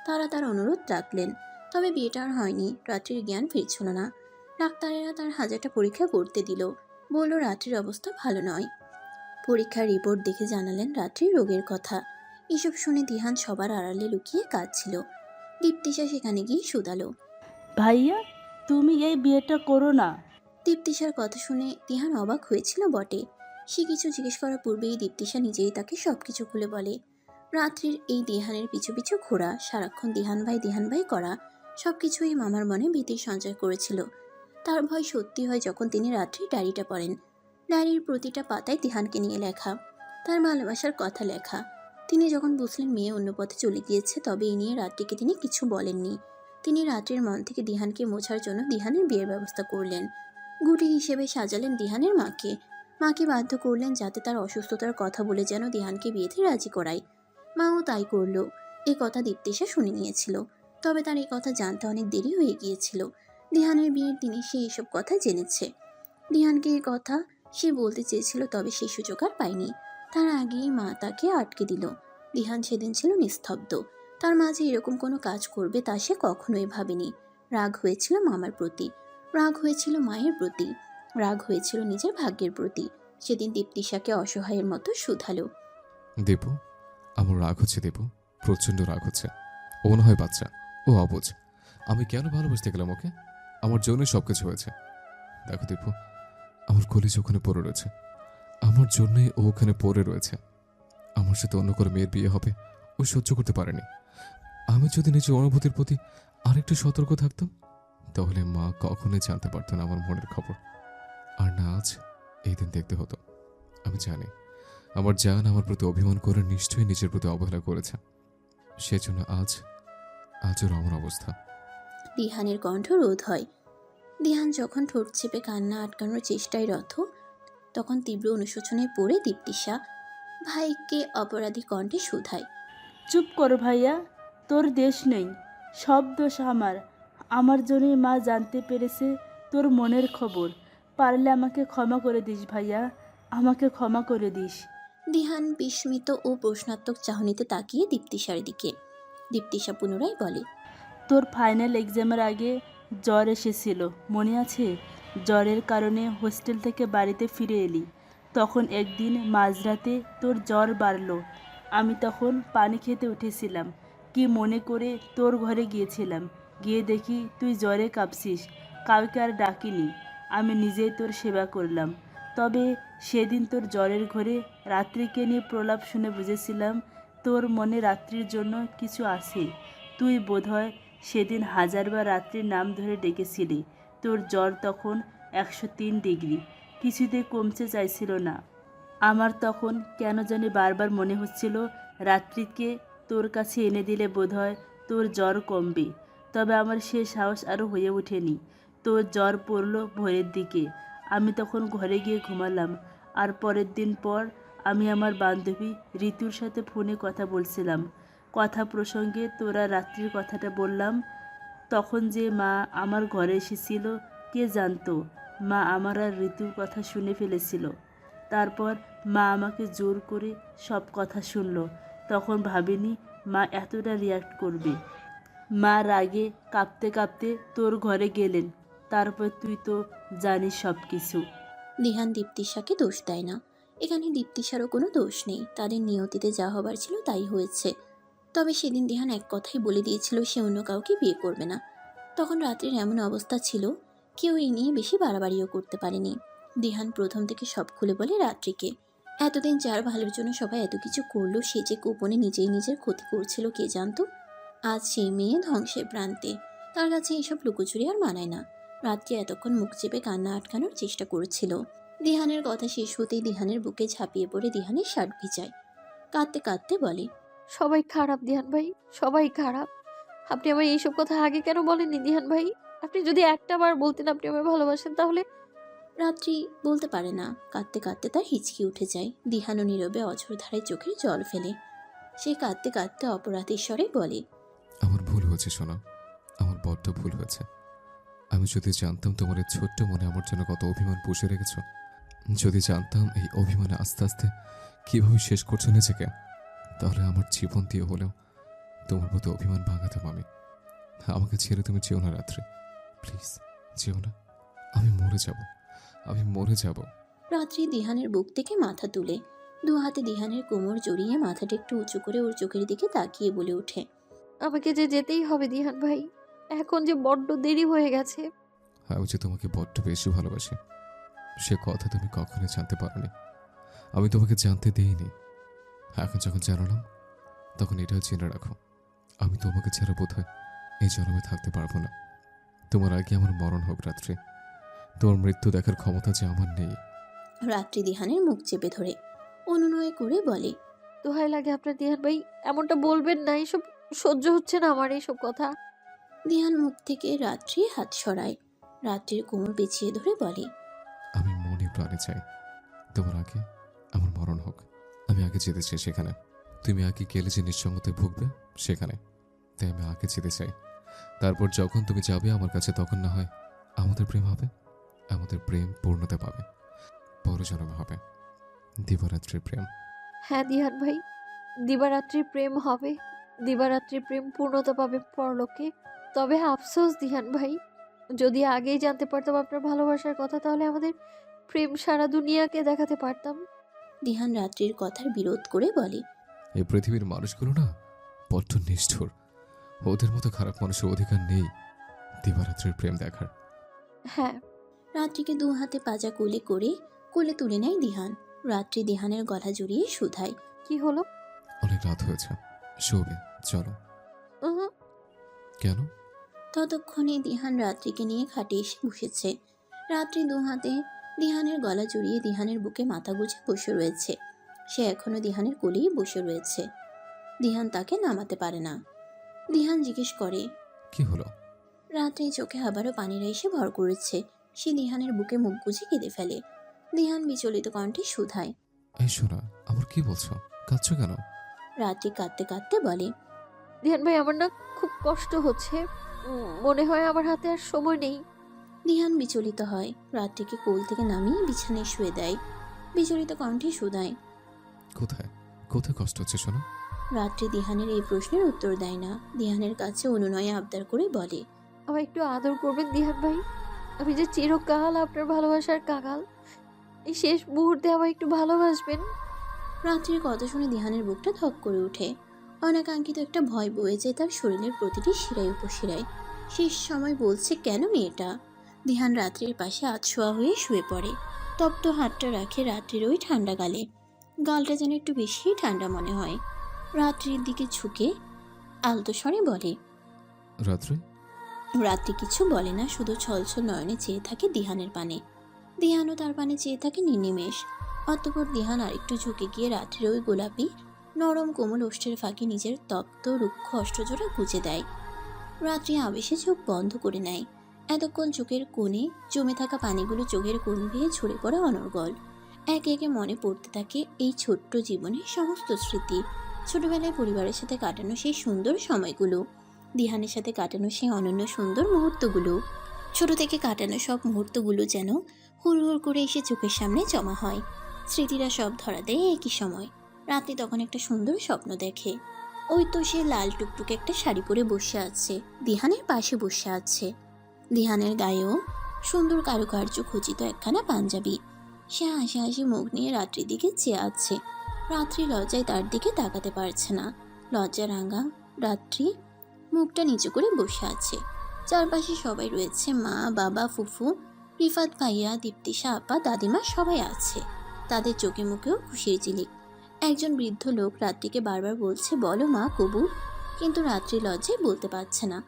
তারা তার অনুরোধ রাখলেন। তবে বিয়েটা আর হয়নি। রাত্রির জ্ঞান ফিরছিল না। ডাক্তারেরা তার হাজারটা পরীক্ষা করতে দিল। বলল রাত্রির অবস্থা ভালো নয়। পরীক্ষার রিপোর্ট দেখে জানালেন রাত্রির রোগের কথা। এসব শুনে দিহান সবার আড়ালে লুকিয়ে কাঁদছিল। দীপ্তিশা সেখানে গিয়ে শুধালো। ভাইয়া, তুমি এই বিয়েটা করো না। দীপ্তিশার কথা শুনে দিহান অবাক হয়েছিল বটে। সে কিছু জিজ্ঞেস করার পূর্বেই দীপ্তিশা নিজেই তাকে সবকিছু খুলে বলে। রাত্রির এই দিহানের পিছু পিছু ঘোরা, সারাক্ষণ দিহান ভাই করা, সবকিছুই মামার মনে ভীতির সঞ্চার করেছিল। তার ভয় সত্যি হয় যখন তিনি রাত্রির ডায়েরিটা পড়েন। ডায়েরির প্রতিটা পাতায় দিহানকে নিয়ে লেখা, তার ভালোবাসার কথা লেখা। তিনি যখন বুঝলেন মেয়ে অন্য পথে চলে গিয়েছে, তবে এই নিয়ে রাত্রিকে তিনি কিছু বলেননি। তিনি রাত্রির মন থেকে দিহানকে মোছার জন্য দিহানের বিয়ের ব্যবস্থা করলেন। গুটি হিসেবে সাজালেন দিহানের মাকে। মাকে বাধ্য করলেন যাতে তার অসুস্থতার কথা বলে যেন দিহানকে বিয়েতে রাজি করায়। মাও তাই করল। এই কথা দীপ্তিশা শুনে নিয়েছিল। তবে তার এই কথা জানতে অনেক দেরি হয়ে গিয়েছিল। দিহানের বিয়ের দিনে সে এসব কথা জেনেছে। দিহানকে এই কথা সে বলতে চেয়েছিল, তবে সেই সুযোগ আর পায়নি। তার আগেই মা তাকে আটকে দিল। দিহান সেদিন ছিল নিস্তব্ধ। তার মাঝে এরকম কোনো কাজ করবে তা সে কখনোই ভাবেনি। রাগ হয়েছিল মামার প্রতি, রাগ হয়েছিল মায়ের প্রতি, রাগ হয়েছিল নিজের ভাগ্যের প্রতি। সেদিন দীপ্তিশাকে অসহায়ের মতো শুধালো। দীপু, আমার রাগ হচ্ছে দীপু, প্রচণ্ড রাগ হচ্ছে। ও না হয় বাচ্চা, ও অবুঝ। আমি কেন ভালোবাসতে গেলাম ওকে? আমার জন্যই সব কিছু হয়েছে। দেখো দীপু, আমার কলিজ ওখানে পড়ে রয়েছে। আমার জন্যই ও ওখানে পড়ে রয়েছে। আমার সাথে অন্য করে মেয়ের বিয়ে হবে ও সহ্য করতে পারেনি। আমি যদি নিজের অনুভূতির প্রতি আরেকটু সতর্ক থাকতাম, তাহলে মা কখনোই জানতে পারতো না আমার মনের খবর। আর না আজ এই দিন দেখতে হতো। আমি জানি আমার জান আমার প্রতি অভিমান করে নিশ্চয়ই নিজের প্রতি অবহেলা করেছে। সেজন্য আজ ওর আমার অবস্থা। দিহানের কণ্ঠ রোধ হয়। দিহান যখন ঠোঁট চেপে কান্না আটকানোর চেষ্টায় রত, তখন তীব্র অনুশোচনায় পড়ে দীপ্তিশা ভাইকে অপরাধী কণ্ঠে শুধায়। চুপ কর ভাইয়া, তোর দেশ নেই, সব দোষ আমার। আমার জন্যই মা জানতে পেরেছে তোর মনের খবর। পারলে আমাকে ক্ষমা করে দিস ভাইয়া, আমাকে ক্ষমা করে দিস। দিহান বিস্মিত ও প্রশ্নাত্মক চাহনিতে তাকিয়ে দীপ্তিশার দিকে। দীপ্তিশা পুনরায় বলে, তোর ফাইনাল এক্সামের আগে জ্বর এসেছিল, মনে আছে? জ্বরের কারণে হোস্টেল থেকে বাড়িতে ফিরে এলি। তখন একদিন মাঝরাতে তোর জ্বর বাড়লো। আমি তখন পানি খেতে উঠেছিলাম। কি মনে করে তোর ঘরে গিয়েছিলাম। গিয়ে দেখি তুই জ্বরে কাঁপছিস। কাউকে আর ডাকিনি, আমি নিজেই তোর সেবা করলাম। তবে সেদিন তোর জ্বরের ঘরে রাত্রিকে নিয়ে প্রলাপ শুনে বুঝেছিলাম তোর মনে রাত্রির জন্য কিছু আছে। তুই বোধহয় সেদিন হাজারবার রাত্রির নাম ধরে ডেকেছিলি। তোর জ্বর তখন 103 ডিগ্রি, কিছুতে কমতে চাইছিল না। আমার তখন কেন জানি বারবার মনে হচ্ছিল রাত্রিকে তোর কাছে এনে দিলে বোধহয় তোর জ্বর কমবে। তবে আমার সে সাহস আরও হয়ে ওঠেনি। তোর জ্বর পড়ল ভোরের দিকে, আমি তখন ঘরে গিয়ে ঘুমালাম। আর পরের দিন পর আমি আমার বান্ধবী ঋতুর সাথে ফোনে কথা বলছিলাম। কথা প্রসঙ্গে তোরা রাত্রির কথাটা বললাম। তখন যে মা আমার ঘরে এসেছিল কে জানতো মা আমার আর ঋতুর কথা শুনে ফেলেছিল। তারপর মা আমাকে জোর করে সব কথা শুনলো। তখন ভাবিনি মা এতটা রিয়াক্ট করবে। মা রাগে কাঁপতে কাঁপতে তোর ঘরে গেলেন। তারপর তুই তো জানিস সব কিছু। দিহান দীপ্তিশাকে দোষ দেয় না। এখানে দীপ্তিশারও কোনো দোষ নেই, তাদের নিয়তিতে যা হবার ছিল তাই হয়েছে। তবে সেদিন দিহান এক কথাই বলে দিয়েছিল সে অন্য কাউকে বিয়ে করবে না। তখন রাত্রির এমন অবস্থা ছিল কেউ এই নিয়ে বেশি বাড়াবাড়িও করতে পারেনি। দিহান প্রথম থেকে সব খুলে বলে রাত্রিকে। এতদিন যার ভালোর জন্য সবাই এত কিছু করলো, সে যে গোপনে নিজেই নিজের ক্ষতি করছিল কে জানতো। আজ সেই মেয়ে ধ্বংসের প্রান্তে, তার কাছে এসব লুকোচুরি আর মানায় না। রাত্রি এতক্ষণ মুখ চেপে কান্না আটকানোর চেষ্টা করেছিল। দিহানের কথা শেষ হতেই দিহানের বুকে ঝাঁপিয়ে পড়ে দিহানের শার্ট ভিজায়। কাঁদতে কাঁদতে বলে, সবাই খারাপ দিহান ভাই, সবাই খারাপ। আপনি আমার এইসব কথা আগে কেন বলেননি দিহান ভাই? আপনি যদি একটা বার বলতেন আপনি আমায় ভালোবাসেন তাহলে। রাত্রি বলতে পারে না। কাঁদতে কাঁদতে তার হিচকি উঠে যায়। দিহানও নীরবে অঝোর ধারায় চোখের জল ফেলে। সে কাঁদতে কাঁদতে অপরাধের স্বরে বলে, আমার ভুল হয়েছে সোনা, আমার বড্ড ভুল হয়েছে। আমি যদি জানতাম তোমার এই ছোট্ট মনে আমার জন্য কত অভিমান পুষে রেখেছ, যদি জানতাম এই অভিমানে আস্তে আস্তে কীভাবে শেষ করছো নিজেকে, তাহলে আমার জীবন দিয়ে হলেও তোমার মতো অভিমান ভাঙাতাম আমি। আমাকে ছেড়ে তুমি যেও না রাত্রি, প্লিজ যেও না। আমি মরে যাব, আমি মরে যাব। রাত্রি দিহানের বুক থেকে মাথা তুলে দু হাতে দিহানের কোমর জড়িয়ে মাথাটা একটু উঁচু করে ওর চোখের দিকে তাকিয়ে বলে ওঠে, আমাকে যে যেতেই হবে দিহান ভাই, এখন যে বড্ড দেরি হয়ে গেছে। আমি যে তোমাকে বড্ড বেশি ভালোবাসি সে কথা তুমি কখনোই জানতে পারোনি। আমি তোমাকে জানতে দিইনি। এখন যখন জানালাম তখন এটাও জেনে রাখো, আমি তোমাকে ছাড়া বোধহয় এই জন্মে থাকতে পারবো না। তোমার আগে আমার মরণ হোক রাত্রি, তোমার মৃত্যু দেখার ক্ষমতা যে আমার নেই। রাত্রি দিহানের মুখ চেপে ধরে অনুনয় করে বলে, দোহাই লাগে আপনার দিহান ভাই, এমনটা বলবেন না। এসব সহ্য হচ্ছে না আমার, এইসব কথা। দিহান মুখ থেকে রাত্রি হাত সরায়। রাত্রির কোমর পেঁচিয়ে ধরে বলে, আমি মনে প্রাণে চাই তোমার আগে আমার মরণ হোক। আমি আগে যেতে চাই সেখানে, তুমি আগে গেলে যে নিঃসঙ্গতায় ভুগবে সেখানে। তাই আমি আগে যেতে চাই। তারপর যখন তুমি যাবে আমার কাছে, তখন না হয় আমাদের প্রেম হবে, আমাদের প্রেম পূর্ণতা পাবে, বড় জন্মে হবে দিবারাত্রির প্রেম। হ্যাঁ দিহান ভাই, দিবারাত্রির প্রেম হবে, দিবারাত্রির প্রেম পূর্ণতা পাবে পরলোকে। তবে আফসোস দিহান ভাই, যদি আগেই জানতে পারতাম আপনার ভালোবাসার কথা, তাহলে আমাদের প্রেম সারা দুনিয়াকে দেখাতে পারতাম। দিহান রাত্রির কথার বিরোধ করে বলে, এই পৃথিবীর মানুষগুলো না বড্ড নিষ্ঠুর। ওদের মতো খারাপ মানুষের অধিকার নেই দিবারাত্রির প্রেম দেখার। হ্যাঁ। রাত্রিকে দু হাতে পাজা কোলে করে কোলে তুলে নেয় দিহান। রাত্রি দিহানের গলা জড়িয়ে শুধায়, কি হলো? অনেক রাত হয়েছে, শোবে, চলো। উহু, কেন? ততক্ষণে দিহান রাত্রিকে নিয়ে খাটে এসে বসেছে। রাত্রি দু হাতে দিহানের গলা জড়িয়ে দিহানের বুকে মাথা গুজে বসে রয়েছে। সে এখনো দিহানের কোলেই বসে রয়েছে। দিহান তাকে নামাতে পারে না। দিহান জিজ্ঞেস করে, কি হলো? রাত্রি চোখে আবারও পানির এসে ভর করেছে। সে দিহানের বুকে মুখ গুজে কেঁদে ফেলে। দিহান বিচলিত কণ্ঠে শুধায়, এই শোনা, আমার কি বলছো? কাঁদছো কেন? রাত্রি কাঁদতে কাঁদতে বলে, দিহান ভাই, আমার না খুব কষ্ট হচ্ছে। মনে হয় আমার হাতে আর সময় নেই। দিহান বিচলিত হয়। রাত্রিকে কোল থেকে নামিয়ে বিছানায় শুয়ে দেয়। বিচলিত কণ্ঠে শুধায়, কোথায় কোথায় কষ্ট হচ্ছে শোনা? রাত্রি দিহানের এই প্রশ্নের উত্তর দেয় না। দিহানের কাছে অনুনয়ে আবদার করে বলে, আমায় একটু আদর করবেন দিহান ভাই, আমি যে চিরকাল আপনার ভালোবাসার কাঙাল। এই শেষ মুহূর্তে আমায় একটু ভালোবাসবেন। রাত্রির কথা শুনে দিহানের বুকটা ধক করে ওঠে। অনাকাঙ্ক্ষিত একটা ভয় বয়ে যায় তার শরীরের প্রতিটি শিরায় উপশিরায়। শেষ সময় বলছে কেন মেয়েটা। দিহান রাত্রির পাশে আধশোয়া হয়ে শুয়ে পড়ে। তপ্ত হাতটা রাখে রাত্রির ওই ঠান্ডা গালে। গালটা যেন একটু বেশি ঠান্ডা মনে হয়। রাত্রির দিকে ঝুঁকে আলতো স্বরে বলে। রাত্রি। রাত্রি কিছু বলে না, শুধু ছলছল নয়নে চেয়ে থাকে দিহানের পানে। দিহানও তার পানে চেয়ে থাকে নির্নিমেষ। অতঃপর দিহান আরেকটু ঝুঁকে গিয়ে রাত্রির ওই গোলাপি নরম কোমল ওষ্ঠের ফাঁকে নিজের তপ্ত রুক্ষ অষ্টজোড়া গুজে দেয়। রাত্রি আবেশে চোখ বন্ধ করে নেয়। এতক্ষণ চোখের কোণে জমে থাকা পানিগুলো চোখের কোণ বেয়ে ঝরে পড়ে অনর্গল। একে একে মনে পড়তে থাকে এই ছোট্ট জীবনের সমস্ত স্মৃতি। ছোটবেলায় পরিবারের সাথে কাটানো সেই সুন্দর সময়গুলো, দিহানের সাথে কাটানো সেই অনন্য সুন্দর মুহূর্তগুলো। ছোট থেকে কাটানো সব মুহূর্তগুলো যেন হুড় হুড় করে এসে চোখের সামনে জমা হয়। স্মৃতিরা সব ধরা দেয় একই সময়। রাত্রি তখন একটা সুন্দর স্বপ্ন দেখে। ওই তো সে লাল টুকটুকে একটা শাড়ি পরে বসে আছে, দিহানের পাশে বসে আছে। দিহানের গায়েও সুন্দর কারুকার্য খচিত একখানা পাঞ্জাবি। সে হাসি হাসি মুখ নিয়ে রাত্রির দিকে চেয়ে আছে। রাত্রি লজ্জায় তার দিকে তাকাতে পারছে না। লজ্জা রাঙা রাত্রি মুখটা নিচু করে বসে আছে। চারপাশে সবাই রয়েছে, মা, বাবা, ফুফু, রিফাত ভাইয়া, দীপ্তিশা আপা, দাদিমা সবাই আছে। তাদের চোখে মুখেও খুশির ঝিলিক। একজন বৃদ্ধ লোক রাত্রিকে বারবার বলছে, বলো মা কবুল, কিন্তু রাত্রি লজ্জায় বলতে পারছে না।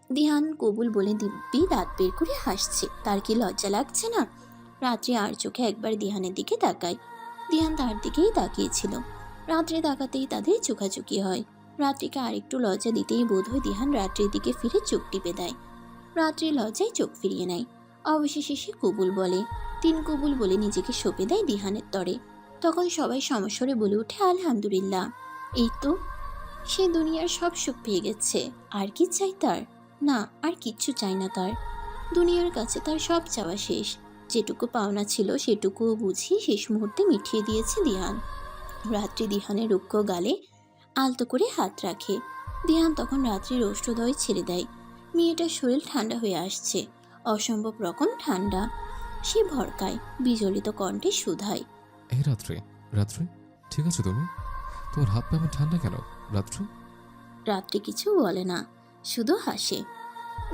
দিহান কবুল বলে দিব্যি দাঁত বের করে হাসছে। তার কি লজ্জা লাগছে না? রাত্রি আর চোখে একবার দিহানের দিকে তাকায়। দিহান তার দিকেই তাকিয়েছিল। রাত্রে তাকাতেই তাদের চোখাচোখি হয়। রাত্রিকে আরেকটু লজ্জা দিতেই বোধহয় দিহান রাত্রির দিকে ফিরে চোখ টিপে দেয়। রাত্রি লজ্জায় চোখ ফিরিয়ে নেয়। অবশেষে সে কবুল বলে। 3 কবুল বলে নিজেকে সঁপে দেয় দিহানের তরে। তখন সবাই সমস্বরে বলে ওঠে, আলহামদুলিল্লাহ। এই তো সে দুনিয়ার সব সুখ পেয়ে গেছে। আর কি চাই তার? না, আর কিচ্ছু চাই না তার। দুনিয়ার কাছে তার সব চাওয়া শেষ। যেটুকু পাওনা ছিল সেটুকুও বুঝি শেষ মুহূর্তে মিটিয়ে দিয়েছে দিহান। রাত্রি দিহানের রুক্ষ গালে আলতো করে হাত রাখে। দিহান তখন রাত্রির ওষ্ঠদয় ছেড়ে দেয়। মেয়েটার শরীর ঠান্ডা হয়ে আসছে, অসম্ভব রকম ঠান্ডা। সে ভরকায়, বিজলিত কণ্ঠে শুধায়, এই রাত্রি। রাত্রি ঠিক আছে তুমি? তোমার হাত পা এমন ঠান্ডা কেন রাত্রি? রাত্রি কিছু বলে না, শুধু হাসে।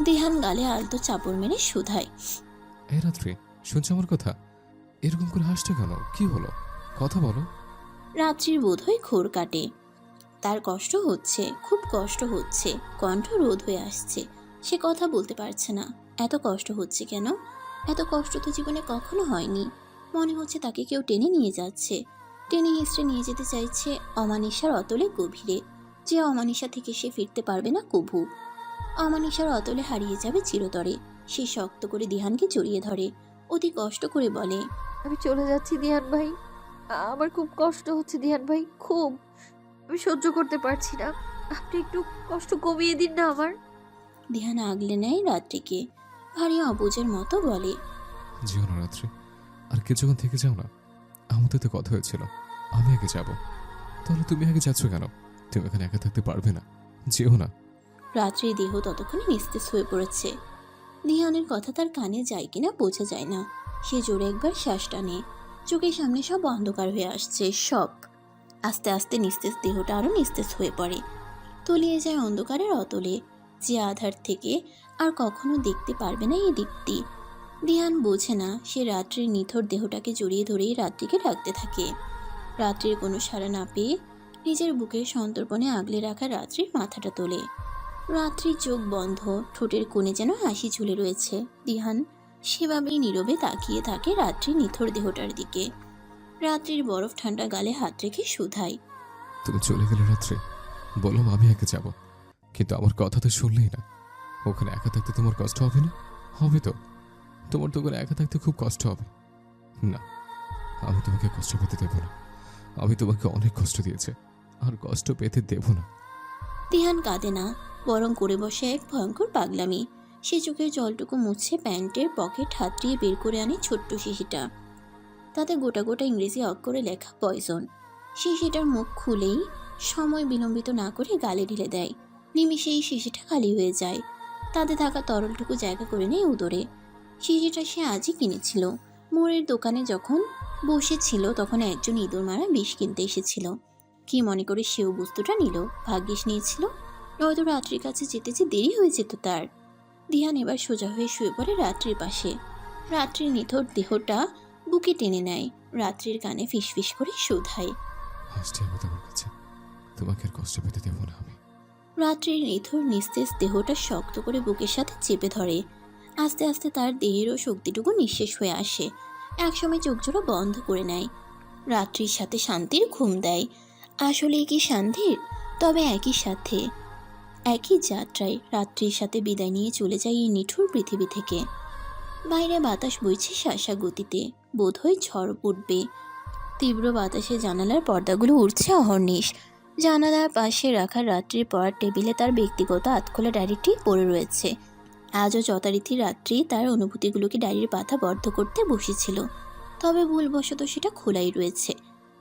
দিহান গালে আলতো চাপড় মেরে শুধায়, এই রাত্রি শুনছো আমার কথা? এরকম করে হাসছো কেন? কি হলো? কথা বলো। রাত্রির বোধহয় ঘোর কাটে। তার কষ্ট হচ্ছে, খুব কষ্ট হচ্ছে। কণ্ঠ রোধ হয়ে আসছে। সে কথা বলতে পারছে না। এত কষ্ট হচ্ছে কেন? এত কষ্ট তো জীবনে কখনো হয়নি। মনে হচ্ছে তাকে কেউ টেনে নিয়ে যাচ্ছে, টেনে হিঁচড়ে নিয়ে যেতে চাইছে অমানিসার অতলে গভীরে, যে অমানিসা থেকে সে ফিরতে পারবে না কভু। অমানিসার অতলে হারিয়ে যাবে চিরতরে। সে শক্ত করে দিহানকে জড়িয়ে ধরে, অতি কষ্ট করে বলে, আমি চলে যাচ্ছি দিহান ভাই। আমার খুব কষ্ট হচ্ছে দিহান ভাই, খুব। আমি সহ্য করতে পারছি না। আপনি একটু কষ্ট কমিয়ে দিন না আমার। দিহান আগলে নেয় রাত্রিকে, ভারী অবুঝের মতো বলে, যেও না রাত্রি, আর কিছুক্ষণ থেকে যাও না। আমাদের তো কথা হয়েছিল আমি আগে যাব। তাহলে তুমি আগে যাচ্ছ কেন? তুমি এখানে একা থাকতে পারবে না, যেও না। রাত্রির দেহ ততক্ষণে নিস্তেজ হয়ে পড়েছে। দিহানের কথা তার কানে যায় কিনা বোঝা যায় না। সে জোরে একবার শ্বাস টানে। চোখের সামনে সব অন্ধকার হয়ে আসছে, সব। আস্তে আস্তে নিস্তেজ দেহটা আরো নিস্তেজ হয়ে পড়ে, তলিয়ে যায় অন্ধকারের অতলে, যে আধার থেকে আর কখনো দেখতে পারবে না এই দীপ্তি। দিহান বোঝে না, সে রাত্রির নিথর দেহটাকে জড়িয়ে ধরেই রাত্রিকে ডাকতে থাকে। রাত্রির কোনো সাড়া না পেয়ে নিজের বুকের সন্তর্পণে আগলে রাখা রাত্রির মাথাটা তোলে। রাত্রির চোখ বন্ধ, ঠোঁটের কোণে যেন হাসি ঝুলে রয়েছে। দিহান সেভাবেই নীরবে তাকিয়ে থাকে রাত্রির নিথর দেহটার দিকে। রাত্রির বরফ ঠান্ডা গালে হাত রেখে শুধায়, তুমি চলে গেলে রাত্রি, বললাম আমি একা যাব, কিন্তু আমার কথা তো শুনলেই না। ওখানে একা থাকতে তোমার কষ্ট হবে না? হবে তো। তোমার তো ওখানে একা থাকতে খুব কষ্ট হবে। না, আমি তোমাকে কষ্ট পেতে দেব না। আমি তোমাকে অনেক কষ্ট দিয়েছি, আর কষ্ট পেতে দেব না। দিহান কাঁদে না, বরং করে বসে এক ভয়ঙ্কর পাগলামি। সে চোখের জলটুকু মুছে প্যান্টের পকেট হাতড়িয়ে বের করে আনে ছোট্ট শিশিটা। তাতে গোটা গোটা ইংরেজি অক্ষরে লেখা পয়জন। শিশিটার মুখ খুলেই সময় বিলম্বিত না করে গালে ঢেলে দেয়। নিমিষেই শিশিটা খালি হয়ে যায়। তাতে থাকা তরলটুকু জায়গা করে নেয় উদরে। শিশিটা সে আজই কিনেছিল। মোড়ের দোকানে যখন বসেছিল তখন একজন ইঁদুর মারা বিষ কিনতে এসেছিল। কি মনে করে সেও বস্তুটা নিল, ভাগ্যিস নিয়েছিল, নয়তো রাত্রির কাছে যেতে যে দেরি হয়ে যেত তার। দিহান এবার সোজা হয়ে শুয়ে পড়ে রাত্রির পাশে। রাত্রির নিথর দেহটা বুকে টেনে নেয়, রাত্রির কানে ফিসফিস করে শুধায়। আসছি আমি তোমার কাছে, তোমাকে আর কষ্ট পেতে দেবো না আমি। রাত্রির নিথর নিস্তেজ দেহটা শক্ত করে বুকের সাথে চেপে ধরে। আস্তে আস্তে তার দেহেরও শক্তিটুকু নিঃশেষ হয়ে আসে, একসময় চোখজোড়া বন্ধ করে নেয়। রাত্রির সাথে শান্তির ঘুম দেয়। আসলেই কি শান্তির? তবে একই সাথে একই যাত্রায় রাত্রির সাথে বিদায় নিয়ে চলে যায় এই নিঠুর পৃথিবী থেকে। বাইরে বাতাস বইছে শাসা গতিতে, বোধহয় ঝড় উঠবে। তীব্র বাতাসে জানালার পর্দাগুলো উড়ছে অহর্নিশ। জানালার পাশে রাখা রাত্রির পড়ার টেবিলে তার ব্যক্তিগত আতখোলা ডায়েরিটি পড়ে রয়েছে। আজও যথারীতি রাত্রি তার অনুভূতিগুলোকে ডায়েরির পাতা বদ্ধ করতে বসেছিল, তবে ভুলবশত সেটা খোলাই রয়েছে।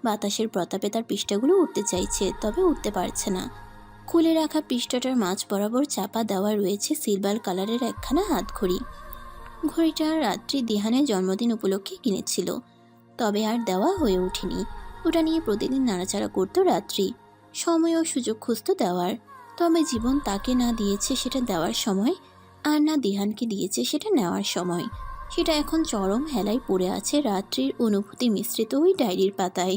বাতাসের প্রতাপে তার পৃষ্ঠাগুলো উঠতে চাইছে, তবে উঠতে পারছে না। খুলে রাখা পৃষ্ঠাটার মাঝ বরাবর চাপা দেওয়া রয়েছে সিলভার কালারের একখানা হাতঘড়ি। ঘড়িটা রাত্রি দিহানের জন্মদিন উপলক্ষে কিনেছিল, তবে আর দেওয়া হয়ে ওঠেনি। ওটা নিয়ে প্রতিদিন নাড়াচাড়া করতো রাত্রি, সময় ও সুযোগ খুঁজত দেওয়ার। তবে জীবন তাকে না দিয়েছে সেটা দেওয়ার সময়, আর না দিহানকে দিয়েছে সেটা নেওয়ার সময়। সেটা এখন চরম হেলায় পড়ে আছে রাত্রির অনুভূতি মিশ্রিত ওই ডায়েরির পাতায়।